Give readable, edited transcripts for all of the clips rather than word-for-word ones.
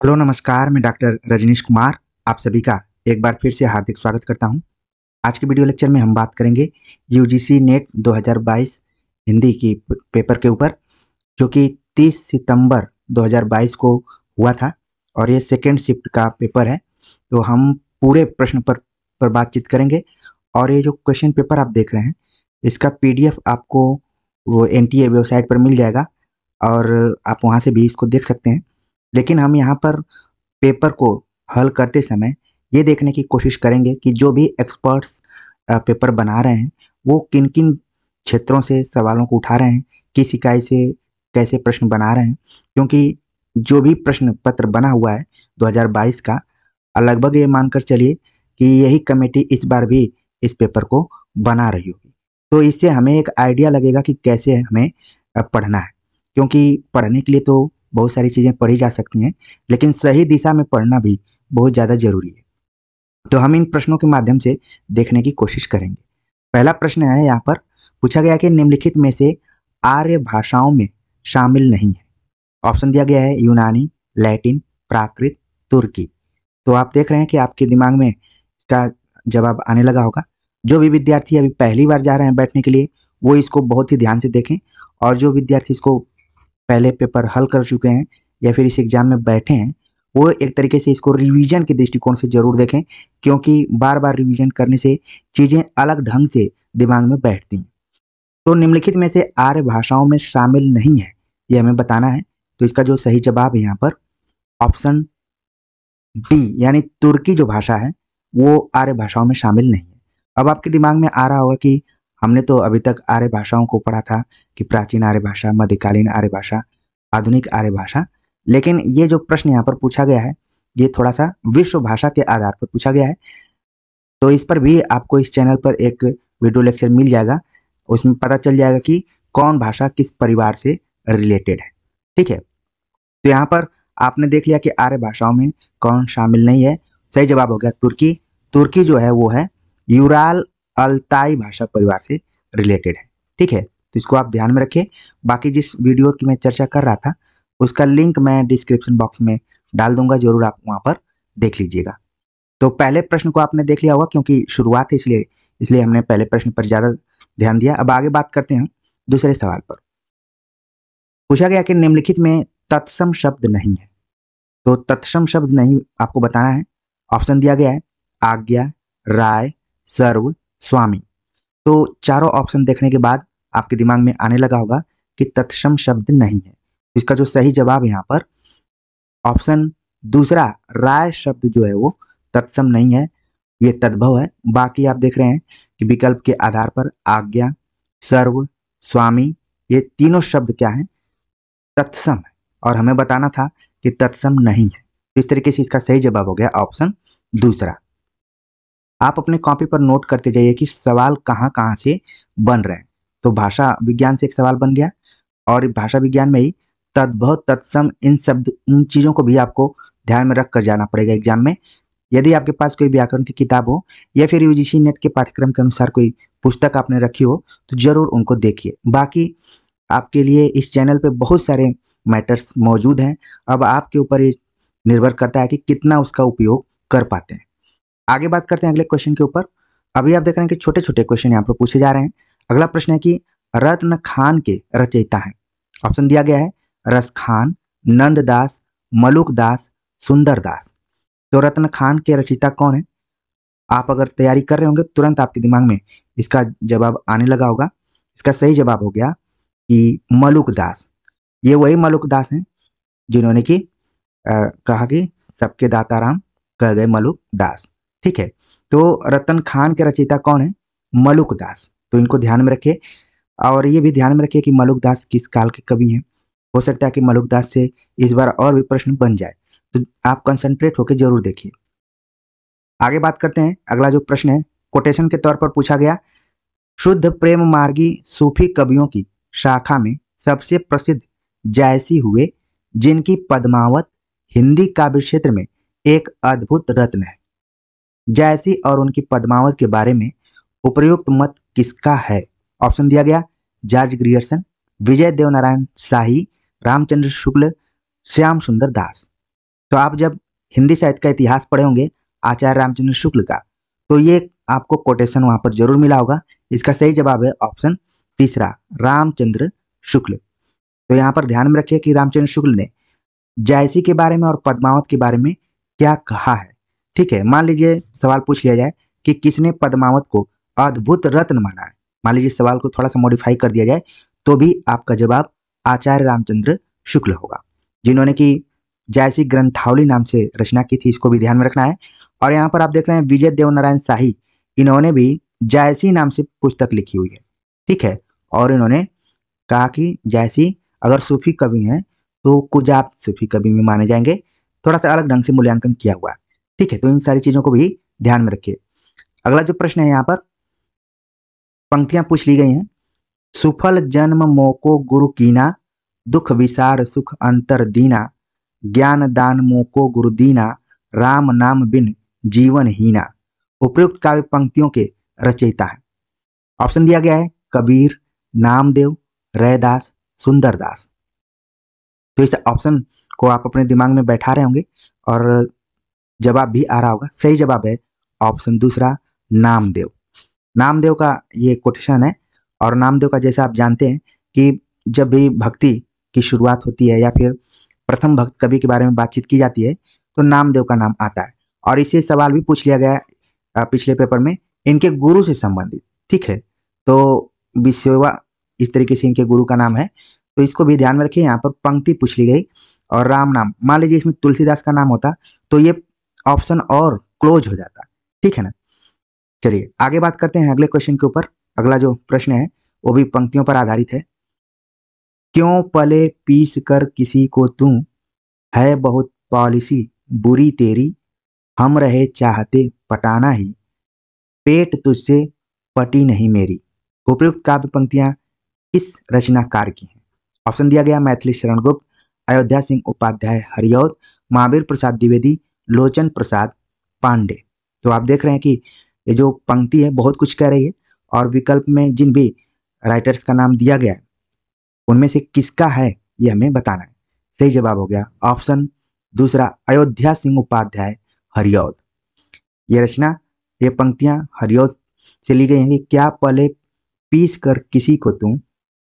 Hello नमस्कार, मैं doctor Rajneesh Kumar आप सभी का एक बार फिर से हार्दिक स्वागत करता हूं। आज के वीडियो लेक्चर में हम बात करेंगे यूजीसी नेट 2022 हिंदी की पेपर के ऊपर, जो कि 30 सितंबर 2022 को हुआ था और ये सेकेंड शिफ्ट का पेपर है। तो हम पूरे प्रश्न पर बातचीत करेंगे और ये जो क्वेश्चन पेपर आप देख रहे हैं, इसका पीडीएफ आपको वो एनटीए वेबसाइट पर मिल जाएगा और आप वहाँ से भी इसको देख सकते हैं। लेकिन हम यहाँ पर पेपर को हल करते समय ये देखने की कोशिश करेंगे कि जो भी एक्सपर्ट्स पेपर बना रहे हैं वो किन किन क्षेत्रों से सवालों को उठा रहे हैं, किस इकाई से कैसे प्रश्न बना रहे हैं, क्योंकि जो भी प्रश्न पत्र बना हुआ है 2022 का, लगभग ये मानकर चलिए कि यही कमेटी इस बार भी इस पेपर को बना रही होगी। तो इससे हमें एक आइडिया लगेगा कि कैसे हमें पढ़ना है, क्योंकि पढ़ने के लिए तो बहुत सारी चीज़ें पढ़ी जा सकती हैं, लेकिन सही दिशा में पढ़ना भी बहुत ज़्यादा ज़रूरी है। तो हम इन प्रश्नों के माध्यम से देखने की कोशिश करेंगे। पहला प्रश्न है, यहाँ पर पूछा गया कि निम्नलिखित में से आर्य भाषाओं में शामिल नहीं है। ऑप्शन दिया गया है यूनानी, लैटिन, प्राकृत, तुर्की। तो आप देख रहे हैं कि आपके दिमाग में इसका जवाब आने लगा होगा। जो भी विद्यार्थी अभी पहली बार जा रहे हैं बैठने के लिए, वो इसको बहुत ही ध्यान से देखें, और जो विद्यार्थी इसको पहले पेपर हल कर चुके हैं या फिर इस एग्जाम में बैठे हैं, वो एक तरीके से इसको रिवीजन के दृष्टिकोण से जरूर देखें, क्योंकि बार बार रिवीजन करने से चीज़ें अलग ढंग से दिमाग में बैठती हैं। तो निम्नलिखित में से आर्य भाषाओं में शामिल नहीं है, ये हमें बताना है। तो इसका जो सही जवाब है यहाँ पर ऑप्शन डी, यानी तुर्की जो भाषा है वो आर्य भाषाओं में शामिल नहीं है। अब आपके दिमाग में आ रहा होगा कि हमने तो अभी तक आर्य भाषाओं को पढ़ा था कि प्राचीन आर्य भाषा, मध्यकालीन आर्य भाषा, आधुनिक आर्य भाषा, लेकिन ये जो प्रश्न यहाँ पर पूछा गया है ये थोड़ा सा विश्व भाषा के आधार पर पूछा गया है। तो इस पर भी आपको इस चैनल पर एक वीडियो लेक्चर मिल जाएगा, उसमें पता चल जाएगा कि कौन भाषा किस परिवार से रिलेटेड है। ठीक है, तो यहाँ पर आपने देख लिया कि आर्य भाषाओं में कौन शामिल नहीं है। सही जवाब हो गया तुर्की। तुर्की जो है वो है यूराल अल्ताई भाषा परिवार से रिलेटेड है। ठीक है, तो इसको आप ध्यान में रखिए। बाकी जिस वीडियो की मैं चर्चा कर रहा था उसका लिंक मैं डिस्क्रिप्शन बॉक्स में डाल दूंगा, जरूर आप वहाँ पर देख लीजिएगा। तो पहले प्रश्न को आपने देख लिया होगा, क्योंकि शुरुआत है इसलिए इसलिए हमने पहले प्रश्न पर ज़्यादा ध्यान दिया। अब आगे बात करते हैं हम दूसरे सवाल पर। पूछा गया कि निम्नलिखित में तत्सम शब्द नहीं है। तो तत्सम शब्द नहीं आपको बताना है। ऑप्शन दिया गया है आज्ञा, राय, सर्व, स्वामी। तो चारों ऑप्शन देखने के बाद आपके दिमाग में आने लगा होगा कि तत्सम शब्द नहीं है। इसका जो सही जवाब है यहाँ पर ऑप्शन दूसरा, राय शब्द जो है वो तत्सम नहीं है, ये तद्भव है। बाकी आप देख रहे हैं कि विकल्प के आधार पर आज्ञा, सर्व, स्वामी, ये तीनों शब्द क्या है, तत्सम है, और हमें बताना था कि तत्सम नहीं है। तो इस तरीके से इसका सही जवाब हो गया ऑप्शन दूसरा। आप अपने कॉपी पर नोट करते जाइए कि सवाल कहाँ कहाँ से बन रहे हैं। तो भाषा विज्ञान से एक सवाल बन गया, और भाषा विज्ञान में ही तद्भव, तत्सम, इन शब्द, इन चीज़ों को भी आपको ध्यान में रख कर जाना पड़ेगा एग्जाम में। यदि आपके पास कोई व्याकरण की किताब हो या फिर यूजीसी नेट के पाठ्यक्रम के अनुसार कोई पुस्तक आपने रखी हो, तो जरूर उनको देखिए। बाकी आपके लिए इस चैनल पे बहुत सारे मैटर्स मौजूद हैं। अब आपके ऊपर ये निर्भर करता है कि कितना उसका उपयोग कर पाते हैं। आगे बात करते हैं अगले क्वेश्चन के ऊपर। अभी आप देख रहे हैं कि छोटे छोटे क्वेश्चन यहाँ पर पूछे जा रहे हैं। अगला प्रश्न है कि रत्न खान के रचयिता हैं। ऑप्शन दिया गया है रस खान, नंद दास, मलुक दास, सुंदर दास। तो रत्न खान के रचयिता कौन है? आप अगर तैयारी कर रहे होंगे तुरंत आपके दिमाग में इसका जवाब आने लगा होगा। इसका सही जवाब हो गया कि मलुक दास। ये वही मलुक दास हैं जिन्होंने कि कहा कि सबके दाता राम, कह गए मलुक दास। ठीक है, तो रतन खान के रचयिता कौन है? मलुक दास। तो इनको ध्यान में रखिए, और ये भी ध्यान में रखिए कि मलुक दास किस काल के कवि हैं। हो सकता है कि मलुक दास से इस बार और भी प्रश्न बन जाए, तो आप कंसंट्रेट होकर जरूर देखिए। आगे बात करते हैं। अगला जो प्रश्न है कोटेशन के तौर पर पूछा गया, शुद्ध प्रेम मार्गी सूफी कवियों की शाखा में सबसे प्रसिद्ध जायसी हुए, जिनकी पद्मावत हिंदी काव्य क्षेत्र में एक अद्भुत रत्न है। जायसी और उनकी पद्मावत के बारे में उपर्युक्त मत किसका है? ऑप्शन दिया गया जॉर्ज ग्रियर्सन, विजय देवनारायण शाही, रामचंद्र शुक्ल, श्याम सुंदर दास। तो आप जब हिंदी साहित्य का इतिहास पढ़े होंगे आचार्य रामचंद्र शुक्ल का, तो ये आपको कोटेशन वहां पर जरूर मिला होगा। इसका सही जवाब है ऑप्शन तीसरा, रामचंद्र शुक्ल। तो यहाँ पर ध्यान में रखिए कि रामचंद्र शुक्ल ने जायसी के बारे में और पद्मावत के बारे में क्या कहा है। ठीक है, मान लीजिए सवाल पूछ लिया जाए कि किसने पद्मावत को अद्भुत रत्न माना है, मान लीजिए सवाल को थोड़ा सा मॉडिफाई कर दिया जाए, तो भी आपका जवाब आचार्य रामचंद्र शुक्ल होगा, जिन्होंने की जायसी ग्रंथावली नाम से रचना की थी। इसको भी ध्यान में रखना है। और यहाँ पर आप देख रहे हैं विजय देवनारायण शाही, इन्होंने भी जायसी नाम से पुस्तक लिखी हुई है। ठीक है, और इन्होंने कहा कि जायसी अगर सूफी कवि हैं तो कुजात सूफी कवि में माने जाएंगे। थोड़ा सा अलग ढंग से मूल्यांकन किया हुआ है। ठीक है, तो इन सारी चीजों को भी ध्यान में रखिए। अगला जो प्रश्न है, यहाँ पर पंक्तियां पूछ ली गई हैं। सुफल जन्म मोको गुरु कीना, दुख विसार सुख अंतर दीना, ज्ञान दान मोको गुरु दीना, राम नाम बिन जीवन हीना। उपयुक्त काव्य पंक्तियों के रचयिता है। ऑप्शन दिया गया है कबीर, नामदेव, रैदास, सुंदरदास। तो इस ऑप्शन को आप अपने दिमाग में बैठा रहे होंगे और जवाब भी आ रहा होगा। सही जवाब है ऑप्शन दूसरा, नामदेव। नामदेव का ये कोटेशन है। और नामदेव का जैसा आप जानते हैं कि जब भी भक्ति की शुरुआत होती है या फिर प्रथम भक्त कवि के बारे में बातचीत की जाती है तो नामदेव का नाम आता है। और इसे सवाल भी पूछ लिया गया पिछले पेपर में इनके गुरु से संबंधित। ठीक है, तो विश्ववा इस तरीके से इनके गुरु का नाम है। तो इसको भी ध्यान में रखिए। यहाँ पर पंक्ति पूछ ली गई और राम नाम, मान लीजिए इसमें तुलसीदास का नाम होता तो ये ऑप्शन और क्लोज हो जाता। ठीक है ना। चलिए आगे बात करते हैं अगले क्वेश्चन के ऊपर। अगला जो प्रश्न है वो भी पंक्तियों पर आधारित है। क्यों पले पीस कर किसी को तू, है बहुत पॉलिसी बुरी तेरी, हम रहे चाहते पटाना ही, पेट तुझसे पटी नहीं मेरी। उपयुक्त काव्य पंक्तियां किस रचनाकार की हैं? ऑप्शन दिया गया मैथिली शरण गुप्त, अयोध्या सिंह उपाध्याय हरिऔध, महावीर प्रसाद द्विवेदी, लोचन प्रसाद पांडे। तो आप देख रहे हैं कि ये जो पंक्ति है बहुत कुछ कह रही है और विकल्प में जिन भी राइटर्स का नाम दिया गया है उनमें से किसका है ये हमें बताना है। सही जवाब हो गया ऑप्शन दूसरा, अयोध्या सिंह उपाध्याय हरिऔध। ये रचना, ये पंक्तियां हरिऔध से ली गई हैं कि क्या पले पीस कर किसी को तू,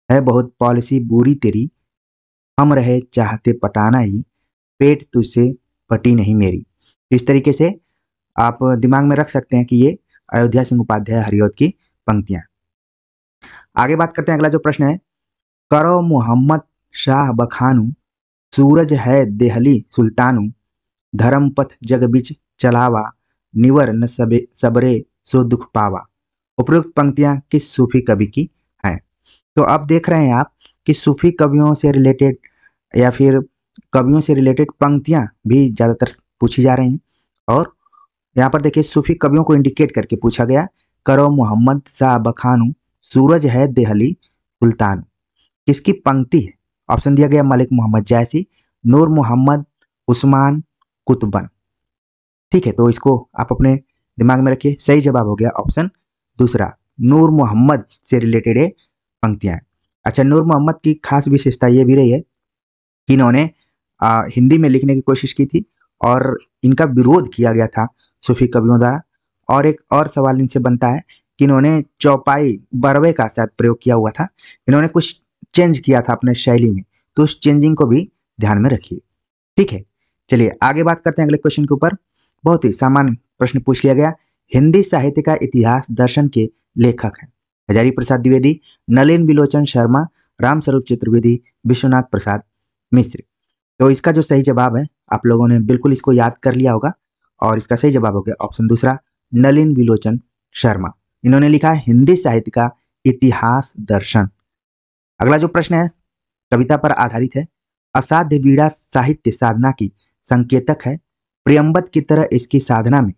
है बहुत पॉलिसी बुरी तेरी, हम रहे चाहते पटाना ही, पेट तुझसे पटी नहीं मेरी। इस तरीके से आप दिमाग में रख सकते हैं कि ये अयोध्या सिंह उपाध्याय हरिऔध की पंक्तियां। आगे बात करते हैं। अगला जो प्रश्न है, करो मोहम्मद शाह बखानू, सूरज है देहली सुल्तानू, धर्म पथ जग बिच चलावा, निवर न सबरे सो दुख पावा। उपयुक्त पंक्तियां किस सूफी कवि की हैं? तो अब देख रहे हैं आप कि सूफी कवियों से रिलेटेड या फिर कवियों से रिलेटेड पंक्तियां भी ज्यादातर पूछी जा रही हैं। और यहाँ पर देखिए सूफी कवियों को इंडिकेट करके पूछा गया, करो मोहम्मद शाह बखानू, सूरज है देहली सुल्तान। किसकी पंक्ति है? ऑप्शन दिया गया मलिक मोहम्मद जैसी, नूर मोहम्मद, उस्मान, कुतुबन। ठीक है, तो इसको आप अपने दिमाग में रखिए। सही जवाब हो गया ऑप्शन दूसरा, नूर मोहम्मद से रिलेटेड ये पंक्तियां हैं। अच्छा, नूर मोहम्मद की खास विशेषता ये भी रही है कि इन्होंने हिंदी में लिखने की कोशिश की थी और इनका विरोध किया गया था सूफी कवियों द्वारा। और एक और सवाल इनसे बनता है कि इन्होंने चौपाई बरवे का शायद प्रयोग किया हुआ था, इन्होंने कुछ चेंज किया था अपने शैली में, तो उस चेंजिंग को भी ध्यान में रखिए। ठीक है, चलिए आगे बात करते हैं अगले क्वेश्चन के ऊपर। बहुत ही सामान्य प्रश्न पूछ लिया गया। हिंदी साहित्य का इतिहास दर्शन के लेखक हैं हजारी प्रसाद द्विवेदी, नलिन विलोचन शर्मा, रामस्वरूप चतुर्वेदी, विश्वनाथ प्रसाद मिश्र। तो इसका जो सही जवाब है आप लोगों ने बिल्कुल इसको याद कर लिया होगा और इसका सही जवाब हो गया ऑप्शन दूसरा, नलिन विलोचन शर्मा। इन्होंने लिखा है हिंदी साहित्य का इतिहास दर्शन। अगला जो प्रश्न है कविता पर आधारित है। असाध्य वीणा साहित्य साधना की संकेतक है, प्रियम्बद की तरह इसकी साधना में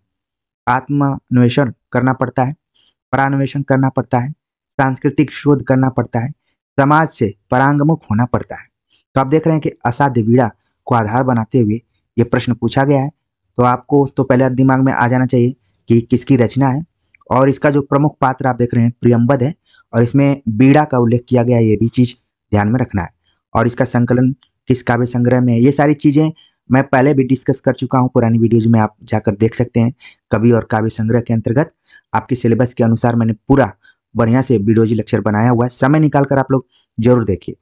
आत्मान्वेषण करना पड़ता है, परान्वेषण करना पड़ता है, सांस्कृतिक शोध करना पड़ता है, समाज से परांगमुख होना पड़ता है। तो आप देख रहे हैं कि असाध्य वीणा को आधार बनाते हुए ये प्रश्न पूछा गया है। तो आपको तो पहले दिमाग में आ जाना चाहिए कि किसकी रचना है। और इसका जो प्रमुख पात्र आप देख रहे हैं प्रियम्बद है और इसमें बीड़ा का उल्लेख किया गया है, ये भी चीज ध्यान में रखना है। और इसका संकलन किस काव्य संग्रह में है, ये सारी चीजें मैं पहले भी डिस्कस कर चुका हूँ, पुरानी वीडियोज में आप जाकर देख सकते हैं। कवि और काव्य संग्रह के अंतर्गत आपके सिलेबस के अनुसार मैंने पूरा बढ़िया से वीडियोज लेक्चर बनाया हुआ है, समय निकाल कर आप लोग जरूर देखिए।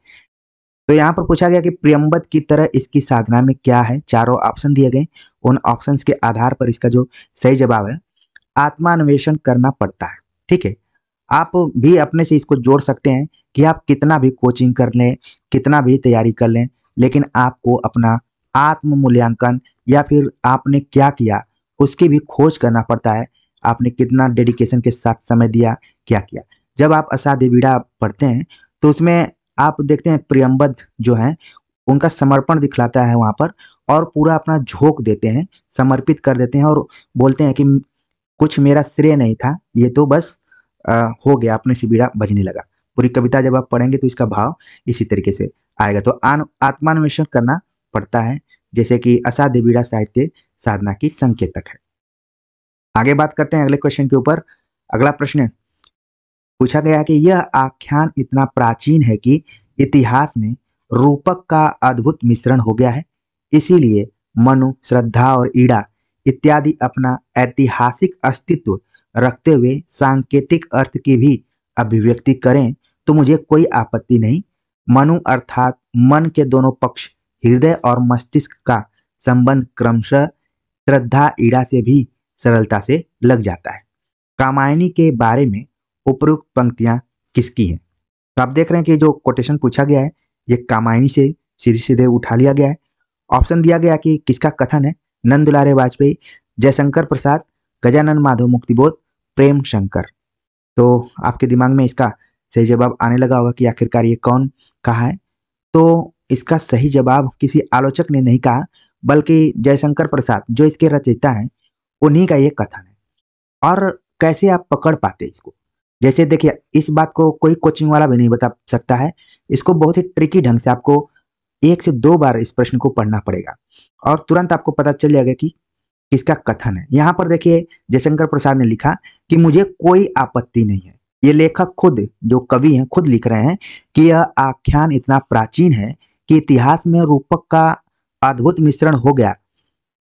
तो यहाँ पर पूछा गया कि प्रियम्बद की तरह इसकी साधना में क्या है। चारों ऑप्शन दिए गए, उन ऑप्शंस के आधार पर इसका जो सही जवाब है आत्मान्वेषण करना पड़ता है। ठीक है, आप भी अपने से इसको जोड़ सकते हैं कि आप कितना भी कोचिंग कर लें, कितना भी तैयारी कर लें, लेकिन आपको अपना आत्म मूल्यांकन या फिर आपने क्या किया उसकी भी खोज करना पड़ता है। आपने कितना डेडिकेशन के साथ समय दिया, क्या किया। जब आप असाध्य बीड़ा पढ़ते हैं तो उसमें आप देखते हैं प्रियम्बद जो है उनका समर्पण दिखलाता है वहां पर, और पूरा अपना झोंक देते हैं, समर्पित कर देते हैं और बोलते हैं कि कुछ मेरा श्रेय नहीं था, ये तो बस हो गया, अपने से बीड़ा बजने लगा। पूरी कविता जब आप पढ़ेंगे तो इसका भाव इसी तरीके से आएगा। तो आत्मान्वेषण करना पड़ता है, जैसे कि असाध्य बीड़ा साहित्य साधना की संकेतक है। आगे बात करते हैं अगले क्वेश्चन के ऊपर। अगला प्रश्न पूछा गया कि यह आख्यान इतना प्राचीन है कि इतिहास में रूपक का अद्भुत मिश्रण हो गया है, इसीलिए मनु, श्रद्धा और ईड़ा इत्यादि अपना ऐतिहासिक अस्तित्व रखते हुए सांकेतिक अर्थ की भी अभिव्यक्ति करें तो मुझे कोई आपत्ति नहीं। मनु अर्थात मन के दोनों पक्ष, हृदय और मस्तिष्क का संबंध क्रमशः श्रद्धा ईड़ा से भी सरलता से लग जाता है। कामायनी के बारे में उपरोक्त पंक्तियां किसकी हैं? तो आप देख रहे हैं कि जो कोटेशन पूछा गया है ये कामायनी से सीधे सीधे उठा लिया गया है। ऑप्शन दिया गया कि किसका कथन है, नंद दुलारे वाजपेयी, जयशंकर प्रसाद, गजानन माधव मुक्तिबोध, प्रेम शंकर। तो आपके दिमाग में इसका सही जवाब आने लगा होगा कि आखिरकार ये कौन कहा है। तो इसका सही जवाब किसी आलोचक ने नहीं कहा, बल्कि जयशंकर प्रसाद जो इसके रचयिता हैं उन्हीं का ये कथन है। और कैसे आप पकड़ पाते इसको, जैसे देखिए इस बात को कोई कोचिंग वाला भी नहीं बता सकता है। इसको बहुत ही ट्रिकी ढंग से आपको 1 से 2 बार इस प्रश्न को पढ़ना पड़ेगा और तुरंत आपको पता चल जाएगा कि किसका कथन है। यहाँ पर देखिए जयशंकर प्रसाद ने लिखा कि मुझे कोई आपत्ति नहीं है। ये लेखक खुद, जो कवि हैं, खुद लिख रहे हैं कि यह आख्यान इतना प्राचीन है कि इतिहास में रूपक का अद्भुत मिश्रण हो गया,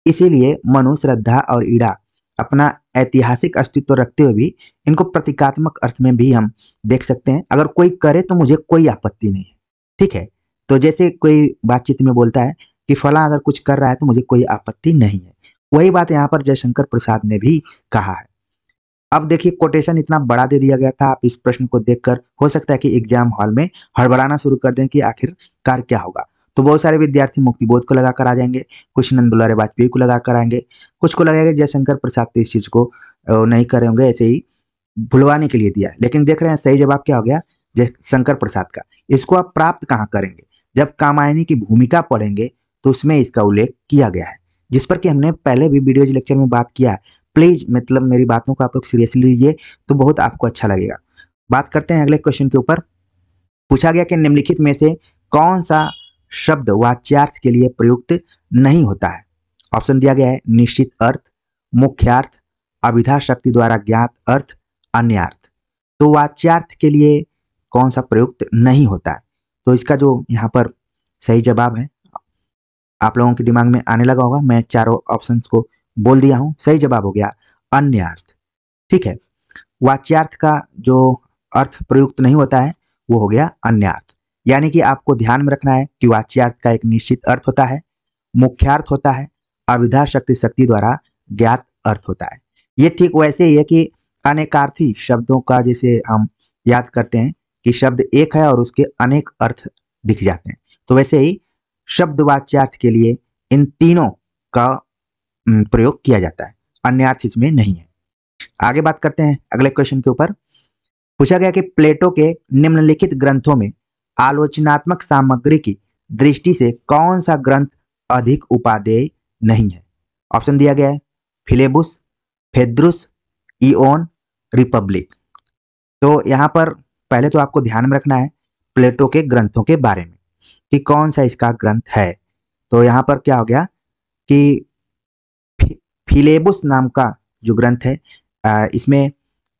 इसीलिए मनु, श्रद्धा और ईड़ा अपना ऐतिहासिक अस्तित्व रखते हुए भी इनको प्रतीकात्मक अर्थ में भी हम देख सकते हैं। अगर कोई करे तो मुझे कोई आपत्ति नहीं है। ठीक है, तो जैसे कोई बातचीत में बोलता है कि फला अगर कुछ कर रहा है तो मुझे कोई आपत्ति नहीं है, वही बात यहाँ पर जयशंकर प्रसाद ने भी कहा है। अब देखिए कोटेशन इतना बड़ा दे दिया गया था, आप इस प्रश्न को देखकर हो सकता है कि एग्जाम हॉल में हड़बड़ाना शुरू कर दें कि आखिरकार क्या होगा। तो बहुत सारे विद्यार्थी मुक्तिबोध को लगाकर आ जाएंगे, कुछ नंद दुलारे वाजपेयी को लगाकर आएंगे, कुछ को लगेगा जयशंकर प्रसाद तो इस चीज को नहीं करे होंगे, ऐसे ही भुलवाने के लिए दिया है। लेकिन देख रहे हैं सही जवाब क्या हो गया, जयशंकर प्रसाद का। इसको आप प्राप्त कहाँ करेंगे, जब कामायनी की भूमिका पढ़ेंगे तो उसमें इसका उल्लेख किया गया है, जिस पर कि हमने पहले भी वीडियोज लेक्चर में बात किया है। प्लीज मतलब मेरी बातों को आप लोग सीरियसली लीजिए तो बहुत आपको अच्छा लगेगा। बात करते हैं अगले क्वेश्चन के ऊपर। पूछा गया कि निम्नलिखित में से कौन सा शब्द वाच्यार्थ के लिए प्रयुक्त नहीं होता है। ऑप्शन दिया गया है निश्चित अर्थ, मुख्यार्थ, अभिधा शक्ति द्वारा ज्ञात अर्थ, अन्य अर्थ। तो वाच्यार्थ के लिए कौन सा प्रयुक्त नहीं होता है, तो इसका जो यहाँ पर सही जवाब है आप लोगों के दिमाग में आने लगा होगा। मैं चारों ऑप्शंस को बोल दिया हूं, सही जवाब हो गया अन्य अर्थ। ठीक है, वाच्यार्थ का जो अर्थ प्रयुक्त नहीं होता है वो हो गया अन्य अर्थ। यानी कि आपको ध्यान में रखना है कि वाच्यार्थ का एक निश्चित अर्थ होता है, मुख्यार्थ होता है, अभिधा शक्ति द्वारा ज्ञात अर्थ होता है। ये ठीक वैसे ही है कि अनेकार्थी शब्दों का जैसे हम याद करते हैं कि शब्द एक है और उसके अनेक अर्थ दिख जाते हैं, तो वैसे ही शब्द वाच्यार्थ के लिए इन तीनों का प्रयोग किया जाता है, अन्य अर्थ इसमें नहीं है। आगे बात करते हैं अगले क्वेश्चन के ऊपर। पूछा गया कि प्लेटो के निम्नलिखित ग्रंथों में आलोचनात्मक सामग्री की दृष्टि से कौन सा ग्रंथ अधिक उपादेय नहीं है। ऑप्शन दिया गया है फिलेबुस, फेद्रुस, इओन, रिपब्लिक। तो यहाँ पर पहले तो आपको ध्यान में रखना है प्लेटो के ग्रंथों के बारे में कि कौन सा इसका ग्रंथ है। तो यहाँ पर क्या हो गया कि फिलेबुस नाम का जो ग्रंथ है इसमें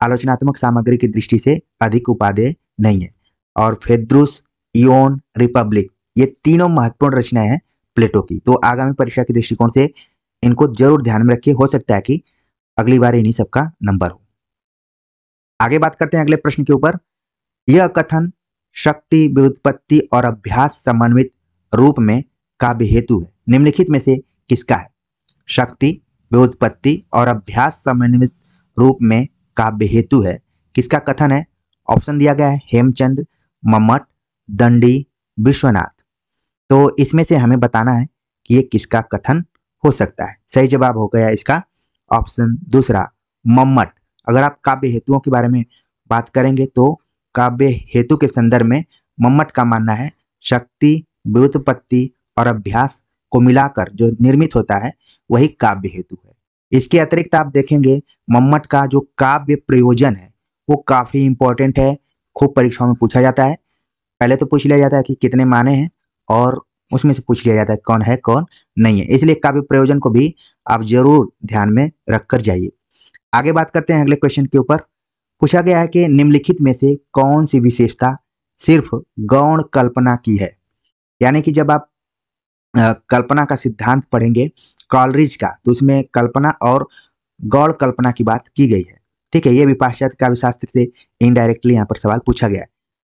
आलोचनात्मक सामग्री की दृष्टि से अधिक उपादेय नहीं है। और फेद्रुस, इओन, रिपब्लिक ये तीनों महत्वपूर्ण रचनाएं हैं प्लेटो की। तो आगामी परीक्षा के दृष्टिकोण से इनको जरूर ध्यान में रखिए, हो सकता है कि अगली बार इन्हीं सबका नंबर हो। आगे बात करते हैं अगले प्रश्न के ऊपर। यह कथन शक्ति, व्युत्पत्ति और अभ्यास समन्वित रूप में काव्य हेतु है, निम्नलिखित में से किसका है? शक्ति, व्युत्पत्ति और अभ्यास समन्वित रूप में काव्य हेतु है, किसका कथन है? ऑप्शन दिया गया है हेमचंद, मम्मट, दंडी, विश्वनाथ। तो इसमें से हमें बताना है कि ये किसका कथन हो सकता है। सही जवाब हो गया इसका ऑप्शन दूसरा, मम्मट। अगर आप काव्य हेतुओं के बारे में बात करेंगे तो काव्य हेतु के संदर्भ में मम्मट का मानना है शक्ति, व्युत्पत्ति और अभ्यास को मिलाकर जो निर्मित होता है वही काव्य हेतु है। इसके अतिरिक्त आप देखेंगे मम्मट का जो काव्य प्रयोजन है वो काफी इंपॉर्टेंट है, खूब परीक्षाओं में पूछा जाता है। पहले तो पूछ लिया जाता है कि कितने माने हैं और उसमें से पूछ लिया जाता है कौन है कौन नहीं है, इसलिए काव्य प्रयोजन को भी आप जरूर ध्यान में रखकर जाइए। आगे बात करते हैं अगले क्वेश्चन के ऊपर। पूछा गया है कि निम्नलिखित में से कौन सी विशेषता सिर्फ गौण कल्पना की है? यानी कि जब आप कल्पना का सिद्धांत पढ़ेंगे कॉलरिज का, तो उसमें कल्पना और गौण कल्पना की बात की गई है। ठीक है, ये भी पाश्चात्य काव्य शास्त्र से इनडायरेक्टली यहाँ पर सवाल पूछा गया है।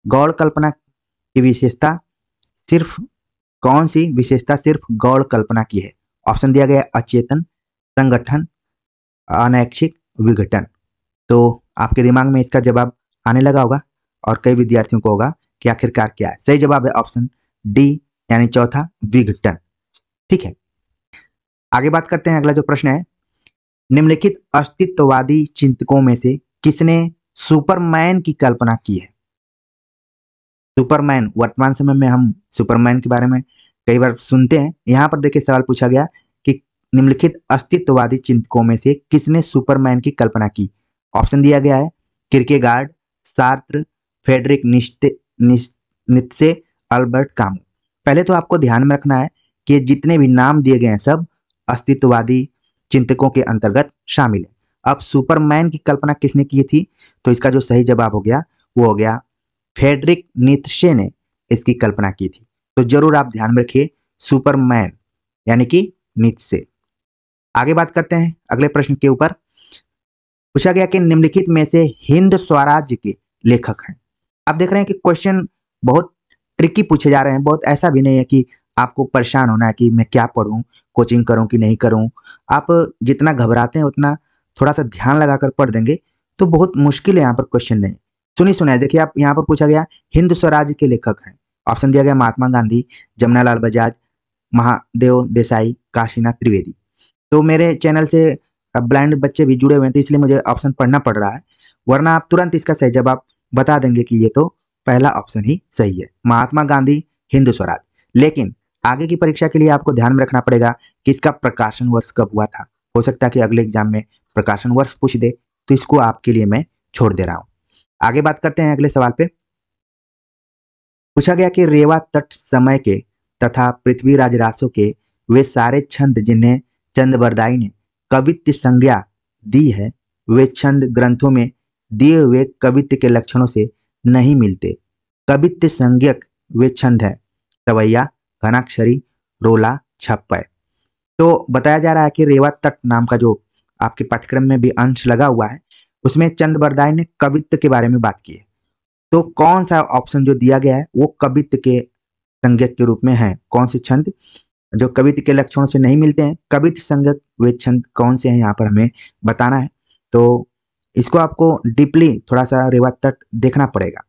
गौण कल्पना की विशेषता सिर्फ कौन सी विशेषता सिर्फ गौण कल्पना की है? ऑप्शन दिया गया अचेतन, संगठन, अनैच्छिक, विघटन। तो आपके दिमाग में इसका जवाब आने लगा होगा और कई विद्यार्थियों को होगा कि आखिरकार क्या है। सही जवाब है ऑप्शन डी यानी चौथा, विघटन। ठीक है, आगे बात करते हैं। अगला जो प्रश्न है, निम्नलिखित अस्तित्ववादी चिंतकों में से किसने सुपरमैन की कल्पना की है? सुपरमैन, वर्तमान समय में हम सुपरमैन के बारे में कई बार सुनते हैं। यहाँ पर देखिए सवाल पूछा गया कि निम्नलिखित अस्तित्ववादी चिंतकों में से किसने सुपरमैन की कल्पना की? ऑप्शन दिया गया है Kierkegaard, Sartre, Friedrich Nietzsche, Albert Camus. पहले तो आपको ध्यान में रखना है कि जितने भी नाम दिए गए हैं सब अस्तित्ववादी चिंतकों के अंतर्गत शामिल है। अब सुपरमैन की कल्पना किसने की थी? तो इसका जो सही जवाब हो गया वो हो गया फ्रेडरिक नीत्शे ने इसकी कल्पना की थी। तो जरूर आप ध्यान में रखिए सुपरमैन यानी कि नीत्शे। आगे बात करते हैं अगले प्रश्न के ऊपर। पूछा गया कि निम्नलिखित में से हिंद स्वराज्य के लेखक हैं। आप देख रहे हैं कि क्वेश्चन बहुत ट्रिकी पूछे जा रहे हैं, बहुत ऐसा भी नहीं है कि आपको परेशान होना है कि मैं क्या पढ़ूं, कोचिंग करूं कि नहीं करूं। आप जितना घबराते हैं उतना थोड़ा सा ध्यान लगाकर पढ़ देंगे तो बहुत मुश्किल है यहाँ पर क्वेश्चन नहीं। सुनिए सुनाए, देखिए आप यहाँ पर पूछा गया हिंद स्वराज्य के लेखक हैं। ऑप्शन दिया गया महात्मा गांधी, जमनालाल बजाज, महादेव देसाई, काशीनाथ त्रिवेदी। तो मेरे चैनल से ब्लाइंड बच्चे भी जुड़े हुए हैं तो इसलिए मुझे ऑप्शन पढ़ना पड़ रहा है, वरना आप तुरंत इसका सही जवाब बता देंगे कि ये तो पहला ऑप्शन ही सही है, महात्मा गांधी, हिंद स्वराज। लेकिन आगे की परीक्षा के लिए आपको ध्यान में रखना पड़ेगा कि इसका प्रकाशन वर्ष कब हुआ था। हो सकता है कि अगले एग्जाम में प्रकाशन वर्ष पूछ दे, तो इसको आपके लिए मैं छोड़ दे रहा हूं। आगे बात करते हैं अगले सवाल पे। पूछा गया कि रेवा तट समय के तथा पृथ्वीराज रासो के वे सारे छंद जिन्हें चंद्रबरदाई ने कवित्व संज्ञा दी है, वे छंद ग्रंथों में दिए हुए कवित्व के लक्षणों से नहीं मिलते। कवित्व संज्ञक वे छंद है सवैया, घनाक्षरी, रोला, छप्पय। तो बताया जा रहा है कि रेवा तट नाम का जो आपके पाठ्यक्रम में भी अंश लगा हुआ है उसमें चंद्रबरदाई ने कवित्व के बारे में बात की है। तो कौन सा ऑप्शन जो दिया गया है वो कवित्व के संज्ञक के रूप में है? कौन से छंद जो कवित्व के लक्षणों से नहीं मिलते हैं, कवित्व संज्ञक वे छंद कौन से हैं यहाँ पर हमें बताना है। तो इसको आपको डीपली थोड़ा सा रेवा तट देखना पड़ेगा।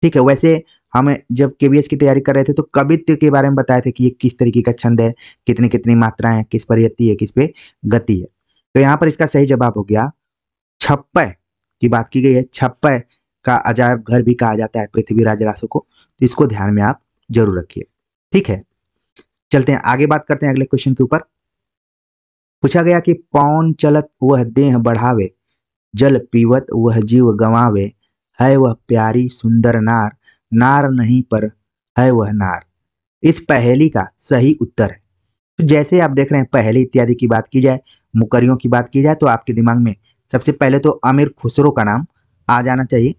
ठीक है, वैसे हम जब केवीएस की तैयारी कर रहे थे तो कवित्व के बारे में बताए थे कि ये किस तरीके का छंद है, कितनी कितनी मात्राएं, किस पर यति है, किस पे गति है। तो यहाँ पर इसका सही जवाब हो गया छप्पय की बात की गई है। छप्पय का अजायब घर भी कहा जाता है पृथ्वीराज रासो को, तो इसको ध्यान में आप जरूर रखिए। ठीक है, चलते हैं आगे बात करते हैं अगले क्वेश्चन के ऊपर। पूछा गया कि पौन चलत वह देह बढ़ावे, जल पीवत वह जीव गंवावे, है वह प्यारी सुंदर नार, नार नहीं पर है वह नार। इस पहेली का सही उत्तर है। तो जैसे आप देख रहे हैं पहेली इत्यादि की बात की जाए, मुकरियों की बात की जाए तो आपके दिमाग में सबसे पहले तो अमीर खुसरो का नाम आ जाना चाहिए।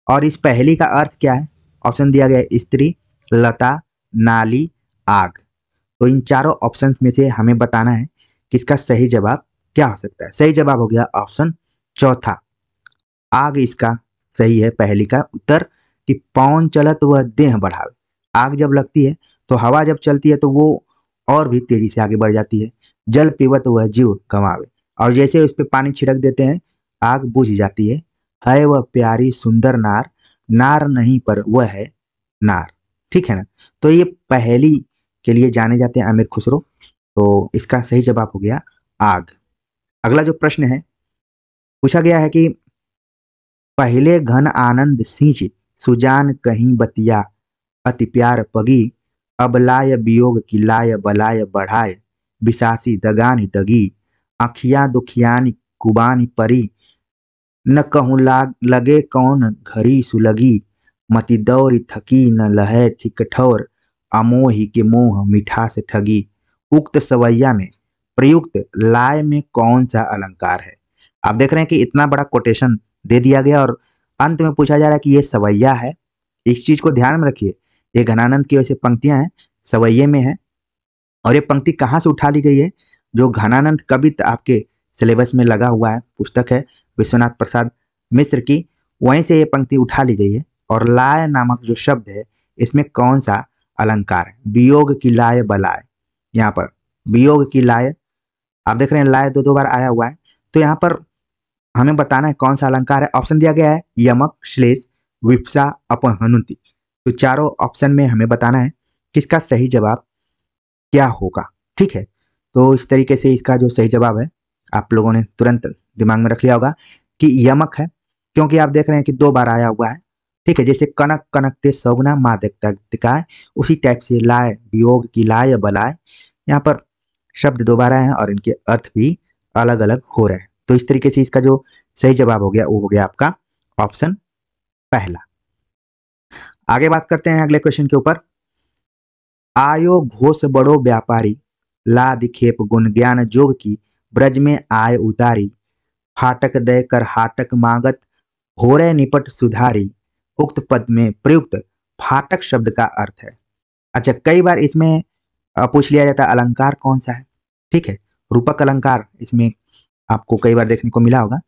और इस पहेली का अर्थ क्या है? ऑप्शन दिया गया स्त्री, लता, नाली, आग। तो इन चारों ऑप्शंस में से हमें बताना है कि इसका सही जवाब क्या हो सकता है। सही जवाब हो गया ऑप्शन चौथा, आग इसका सही है पहली का उत्तर, कि पवन चलत वह देह बढ़ावे। आग जब लगती है तो हवा जब चलती है तो वो और भी तेजी से आगे बढ़ जाती है। जल पीवत वह जीव गंवावे, और जैसे उस पर पानी छिड़क देते हैं आग बुझ जाती है वह प्यारी सुंदर नार, नार नहीं पर वह है नार। ठीक है ना। तो ये पहेली के लिए जाने जाते हैं अमीर खुसरो, तो इसका सही जवाब हो गया आग। अगला जो प्रश्न है पूछा गया है कि पहले घन आनंद सींच सुजान कहीं बतिया, अति प्यार पगी, अब लाय वियोग की लाय बलाय बढ़ाए, बिसासी दगानी दगी, आखिया दुखियानी कुबानी परी, न कहूँ लाग लगे कौन घड़ी सुलगी, मति दौरी थकी न लहे ठिकठौर, अमोही के मोह मिठा से ठगी। उक्त सवैया में प्रयुक्त लाय में कौन सा अलंकार है। आप देख रहे हैं कि इतना बड़ा कोटेशन दे दिया गया और अंत में पूछा जा रहा है कि ये सवैया है। इस चीज को ध्यान में रखिए, ये घनानंद की वैसे पंक्तियां हैं, सवैये में है, और ये पंक्ति कहाँ से उठा ली गई है, जो घनानंद कवित आपके सिलेबस में लगा हुआ है, पुस्तक है विश्वनाथ प्रसाद मिश्र की, वहीं से ये पंक्ति उठा ली गई है। और लाय नामक जो शब्द है इसमें कौन सा अलंकार है, वियोग की लाय बलाय। यहाँ पर वियोग की लाय, आप देख रहे हैं लाय दो दो बार आया हुआ है, तो यहाँ पर हमें बताना है कौन सा अलंकार है। ऑप्शन दिया गया है यमक श्लेष विप्सा अपहनुति। तो चारों ऑप्शन में हमें बताना है किसका सही जवाब क्या होगा। ठीक है, तो इस तरीके से इसका जो सही जवाब है आप लोगों ने तुरंत दिमाग में रख लिया होगा कि यमक है, क्योंकि आप देख रहे हैं कि दो बार आया हुआ है। ठीक है, जैसे कनक कनकते सौगना माँ देखता दिखाए, उसी टाइप से लाय वियोग की लाय बलाय, यहाँ पर शब्द दोबारा है और इनके अर्थ भी अलग अलग हो रहे हैं। तो इस तरीके से इसका जो सही जवाब हो गया वो हो गया आपका ऑप्शन पहला। आगे बात करते हैं अगले क्वेश्चन के ऊपर। आयो घोष बड़ो व्यापारी, ला दिखेप गुण ज्ञान जोग की, ब्रज में आय उतारी, फाटक दय कर हाटक मागत, होरे निपट सुधारी। उक्त पद में प्रयुक्त फाटक शब्द का अर्थ है। अच्छा, कई बार इसमें पूछ लिया जाता है अलंकार कौन सा है। ठीक है, रूपक अलंकार इसमें आपको कई बार देखने को मिला होगा,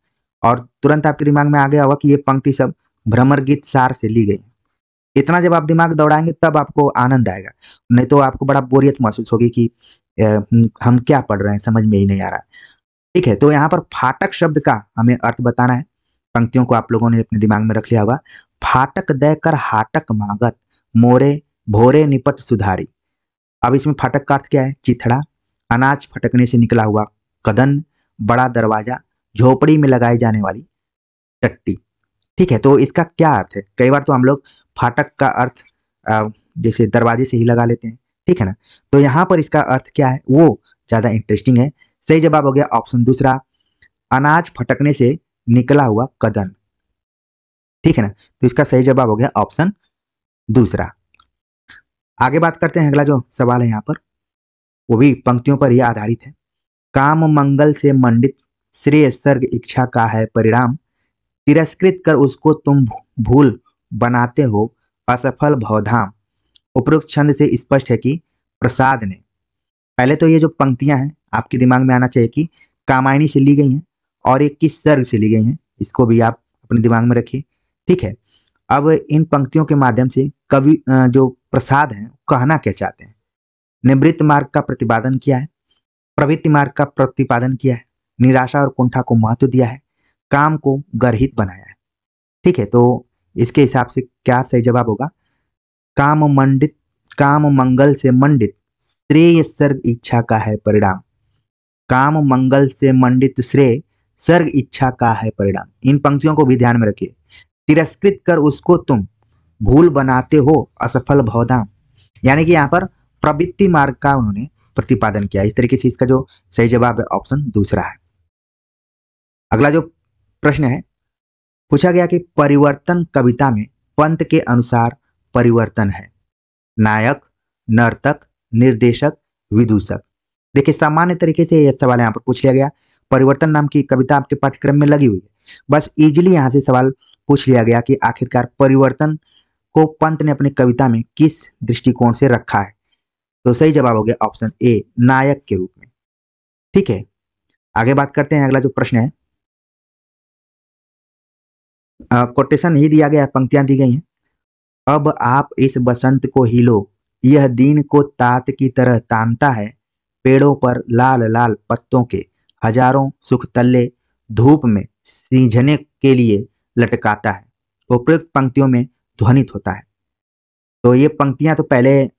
और तुरंत आपके दिमाग में आ गया होगा कि ये पंक्ति सब भ्रमर गीत सार से ली गई। इतना जब आप दिमाग दौड़ाएंगे तब आपको आनंद आएगा, नहीं तो आपको बड़ा बोरियत महसूस होगी कि हम क्या पढ़ रहे हैं, समझ में ही नहीं आ रहा है। ठीक है, तो यहाँ पर फाटक शब्द का हमें अर्थ बताना है। पंक्तियों को आप लोगों ने अपने दिमाग में रख लिया होगा। फाटक दय कर हाटक मागत, मोरे भोरे निपट सुधारी। अब इसमें फाटक का अर्थ क्या है, चिथड़ा, अनाज फटकने से निकला हुआ कदन, बड़ा दरवाजा, झोपड़ी में लगाई जाने वाली टट्टी। ठीक है, तो इसका क्या अर्थ है। कई बार तो हम लोग फाटक का अर्थ जैसे दरवाजे से ही लगा लेते हैं। ठीक है ना, तो यहाँ पर इसका अर्थ क्या है वो ज्यादा इंटरेस्टिंग है। सही जवाब हो गया ऑप्शन दूसरा, अनाज फटकने से निकला हुआ कदन। ठीक है ना, तो इसका सही जवाब हो गया ऑप्शन दूसरा। आगे बात करते हैं, अगला जो सवाल है यहाँ पर वो भी पंक्तियों पर ही आधारित है। काम मंगल से मंडित, श्रेय सर्ग इच्छा का है परिणाम, तिरस्कृत कर उसको तुम भूल बनाते हो, असफल भवधाम। उपरोक्त छंद से स्पष्ट है कि प्रसाद ने, पहले तो ये जो पंक्तियां हैं आपके दिमाग में आना चाहिए कि कामायनी से ली गई हैं और ये किस सर्ग से ली गई हैं, इसको भी आप अपने दिमाग में रखिए। ठीक है, अब इन पंक्तियों के माध्यम से कवि जो प्रसाद हैं कहना क्या चाहते हैं। निवृत्त मार्ग का प्रतिपादन किया है, प्रवृत्ति मार्ग का प्रतिपादन किया है, निराशा और कुंठा को महत्व दिया है, काम को गर्हित बनाया है। ठीक है, तो इसके हिसाब से क्या सही जवाब होगा, काम मंडित, काम मंगल से मंडित, श्रेय सर्ग इच्छा का है परिणाम। काम मंगल से मंडित श्रेय सर्ग इच्छा का है परिणाम। इन पंक्तियों को भी ध्यान में रखिए। तिरस्कृत कर उसको तुम भूल बनाते हो, असफल भवधाम, यानी कि यहाँ पर प्रवृत्ति मार्ग का उन्होंने प्रतिपादन किया। इस तरीके से इसका जो सही जवाब है ऑप्शन दूसरा है। अगला जो प्रश्न है पूछा गया कि परिवर्तन कविता में पंत के अनुसार परिवर्तन है, नायक, नर्तक, निर्देशक, विदूषक। देखिए सामान्य तरीके से यह सवाल यहाँ पर पूछ लिया गया। परिवर्तन नाम की कविता आपके पाठ्यक्रम में लगी हुई है, बस इजीली यहाँ से सवाल पूछ लिया गया कि आखिरकार परिवर्तन को पंत ने अपनी कविता में किस दृष्टिकोण से रखा है। तो सही जवाब हो गया ऑप्शन ए, नायक के रूप में। ठीक है, आगे बात करते हैं। अगला जो प्रश्न है, कोटेशन ही दिया गया है, पंक्तियां दी गई हैं। अब आप इस बसंत को हिलो, यह दिन को तात की तरह तानता है, पेड़ों पर लाल लाल पत्तों के हजारों सुखतल्ले धूप में सींझने के लिए लटकाता है। उपयुक्त पंक्तियों में ध्वनित होता है। तो ये पंक्तियां तो पहले